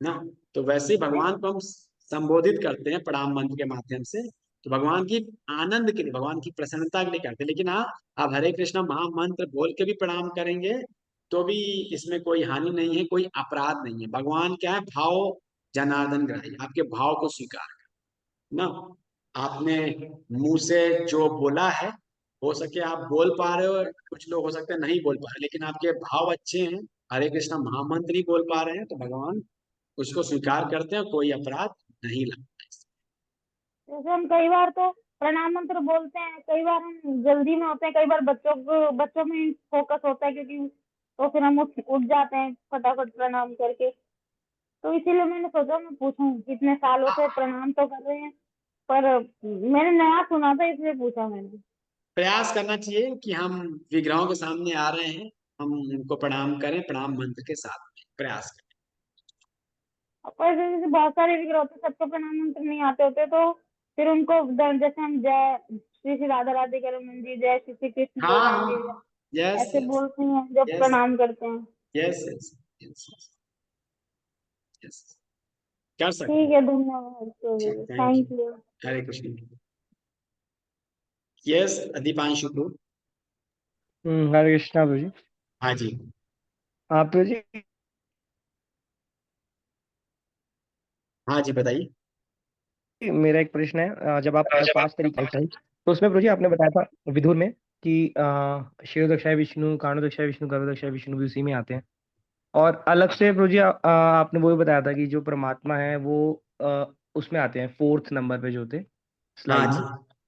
ना। तो वैसे ही भगवान को हम संबोधित करते हैं प्रणाम मंत्र के माध्यम से, तो भगवान की आनंद के लिए, भगवान की प्रसन्नता के लिए करते हैं। लेकिन हाँ, आप हरे कृष्णा महामंत्र बोल के भी प्रणाम करेंगे तो भी इसमें कोई हानि नहीं है, कोई अपराध नहीं है। भगवान क्या है, भाव जनार्दन ग्राही, आपके भाव को स्वीकार ना। आपने मुंह से जो बोला है, हो सके आप बोल पा रहे हो, कुछ लोग हो सकते हैं नहीं बोल पा रहे, लेकिन आपके भाव अच्छे हैं, हरे कृष्णा महामंत्र ही बोल पा रहे हैं, तो भगवान उसको स्वीकार करते हैं, कोई अपराध नहीं लगता। जैसे हम कई बार तो प्रणाम मंत्र बोलते हैं, कई बार हम जल्दी में होते हैं, कई बार बच्चों में फोकस होता है क्योंकि तो फिर हम उठ जाते हैं फटाफट प्रणाम करके। तो इसीलिए मैंने सोचा मैं पूछूं, कितने सालों से प्रणाम तो कर रहे हैं पर मैंने नया सुना था इसलिए पूछा मैंने। प्रयास करना चाहिए कि हम विग्रहों के सामने आ रहे हैं, हम उनको प्रणाम करें, प्रणाम मंत्र के साथ में प्रयास करें। पर जैसे बहुत सारे विग्रह होते हैं, सबको प्रणाम मंत्र नहीं आते होते, तो फिर उनको जैसे हम जय श्री श्री राधा राधे रमन जी, जय श्री श्री कृष्ण भगवान जी, हाँ, यस ऐसे बोलते हैं जब यस प्रणाम करते हैं। यस यस यस यस, कर सकते ठीक हैं। है, धन्यवाद ठीक, Prabhu, thank you. Thank you. Hare Krishna. Yes Deepanshu को। हरे कृष्णा प्रभु जी। हाँ जी। प्रभु जी हाँ जी बताइए। मेरा एक प्रश्न है, जब आप 5 तरीके थे तो उसमें प्रभु जी आपने बताया था विदुर में कि शिरोदक्षाय विष्णु, कारणोदक्षाय विष्णु, गर्भदक्षाय विष्णु भी उसी में आते हैं। और अलग से प्रभु जी आपने वो भी बताया था कि जो परमात्मा है वो उसमें आते हैं 4th नंबर पे जो थे हाँ स्लाइड जी। में।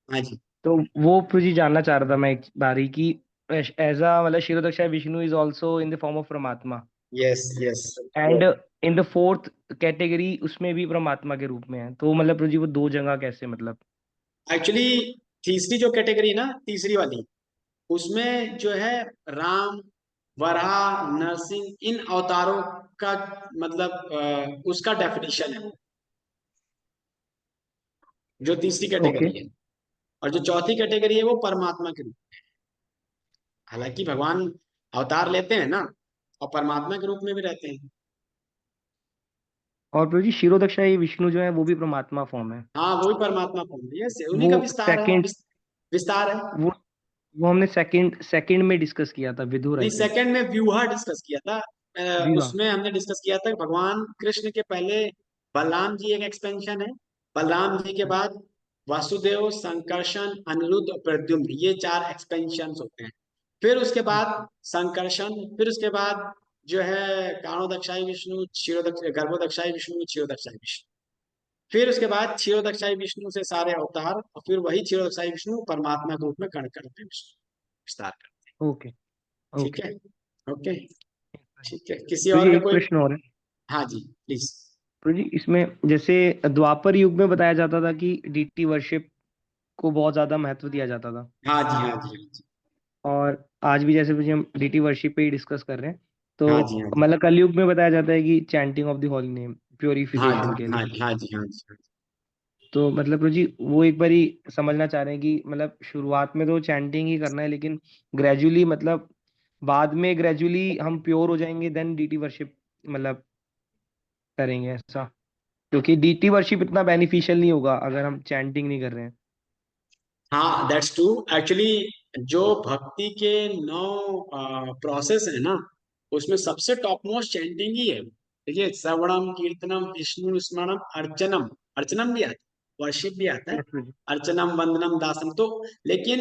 हाँ जी। तो वो प्रभु जी जानना चाह रहा था मैं एक बारी की एज अ मतलब शिरोदक्षाय Vishnu is also in the form of परमात्मा, yes yes. And in the 4th category उसमें भी परमात्मा के रूप में है। तो मतलब प्रभु जी वो दो जगह कैसे मतलब। एक्चुअली तीसरी जो कैटेगरी है ना, तीसरी वाली, उसमें जो है राम, वराह, नरसिंह, इन अवतारों का मतलब उसका डेफिनेशन है वो, जो तीसरी ओके। कैटेगरी है। और जो चौथी कैटेगरी है वो परमात्मा के रूप। हालांकि भगवान अवतार लेते हैं ना, और परमात्मा के रूप में भी रहते हैं। और प्रभु जी शिरोदक्षाय विष्णु जो है वो भी परमात्मा फॉर्म है। हाँ वो भी परमात्मा फॉर्म है, यस, उन्हीं वो का विस्तार है, सेकंड विस्तार है। वो वो हमने सेकंड सेकंड में डिस्कस किया था विदुर नहीं, आई थिंक। सेकंड में व्यूहा डिस्कस किया था। विवाह। उसमें हमने डिस्कस किया था कि भगवान कृष्ण के पहले बलराम जी एक एक्सपेंशन है, बलराम जी के बाद वासुदेव, संकर्षण, अनिरुद्ध और प्रद्युम्न, ये 4 एक्सपेंशन होते हैं। फिर उसके बाद संकर्षण, फिर उसके बाद जो है कारणोदक्षाय विष्णु, गर्भोदक्षाय विष्णु, क्षीरोदक्षाय विष्णु। फिर उसके बाद क्षीरोदक्षाय विष्णु से सारे अवतार, और फिर वही क्षीरोदक्षाय विष्णु परमात्मा के रूप में कण कण में विस्तार करते ओके हैं। ठीक ओके। है। ओके। ठीक है, किसी तो और ये का एक कोई। प्रश्न और है हाँ जी प्लीज। तो जी इसमें जैसे द्वापर युग में बताया जाता था कि डीटी वर्शिप को बहुत ज्यादा महत्व दिया जाता था, हाँ जी हाँ जी हाँ जी। और आज भी जैसे मुझे हम डीटी वर्शिप पे ही डिस्कस कर रहे हैं। तो हाँ जी हाँ जी। मतलब कलयुग में बताया जाता है कि chanting of the holy name हाँ प्योरिफिकेशन के जी हाँ लिए। जी हाँ जी हाँ जी। तो मतलब प्रभु जी वो एक बारी समझना चाह रहे हैं कि मतलब शुरुआत में तो चैंटिंग ही करना है, लेकिन ग्रेजुअली मतलब बाद में ग्रेजुअली हम प्योर हो जाएंगे देन डीटी वर्शिप मतलब करेंगे ऐसा, क्योंकि डीटी वर्शिप इतना बेनिफिशियल नहीं होगा अगर हम चैंटिंग नहीं कर रहे हैं। हाँ दैट्स ट्रू। एक्चुअली जो भक्ति के 9 प्रोसेस है ना, उसमें सबसे टॉप मोस्ट चैंटिंग ही है। देखिए, श्रवणम, कीर्तनम, विष्णु स्मरणम, अर्चनम, अर्चनम भी आता है, वर्शिप भी आता है, यस प्रभु जी। अर्चनम, वंदनम, दासम। तो लेकिन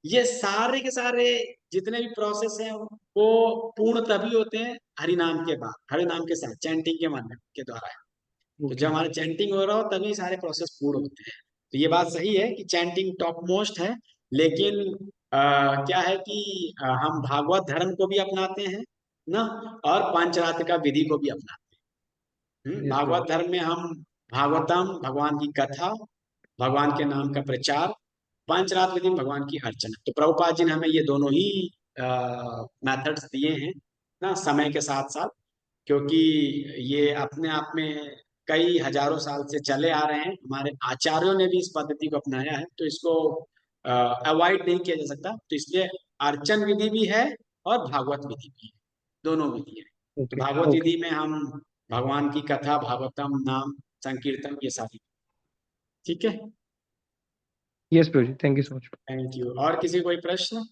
ये सारे के सारे जितने भी प्रोसेस हैं वो पूर्ण तभी होते हैं हरि नाम के बाद, हरि नाम के साथ चैंटिंग के माध्यम के द्वारा। तो जब ओके। हमारा चैंटिंग हो रहा हो तभी सारे प्रोसेस पूर्ण होते हैं। तो ये बात सही है कि चैंटिंग टॉप मोस्ट है। लेकिन क्या है कि हम भागवत धर्म को भी अपनाते हैं ना, और पांचरात्र का विधि को भी अपनाते हैं। यस प्रभु भागवत धर्म में हम भागवतम, भगवान की कथा, भगवान के नाम का प्रचार, पांचरात्र विधि में भगवान की अर्चना। तो प्रभुपाद जी ने हमें ये दोनों ही मेथड्स दिए हैं ना, समय के साथ साथ, क्योंकि ये अपने आप में कई हजारों साल से चले आ रहे हैं। हमारे आचार्यों ने भी इस पद्धति को अपनाया है, तो इसको अवॉइड नहीं किया जा सकता। तो इसलिए अर्चन विधि भी है और भागवत विधि भी है, दोनों विधि है। तो ओके भागवत ओके। विधि में हम भगवान की कथा, भागवतम, नाम, संकीर्तन, ये सारी। ठीक है। Yes Prabhu ji, thank you so much. Thank you. और किसी कोई प्रश्न?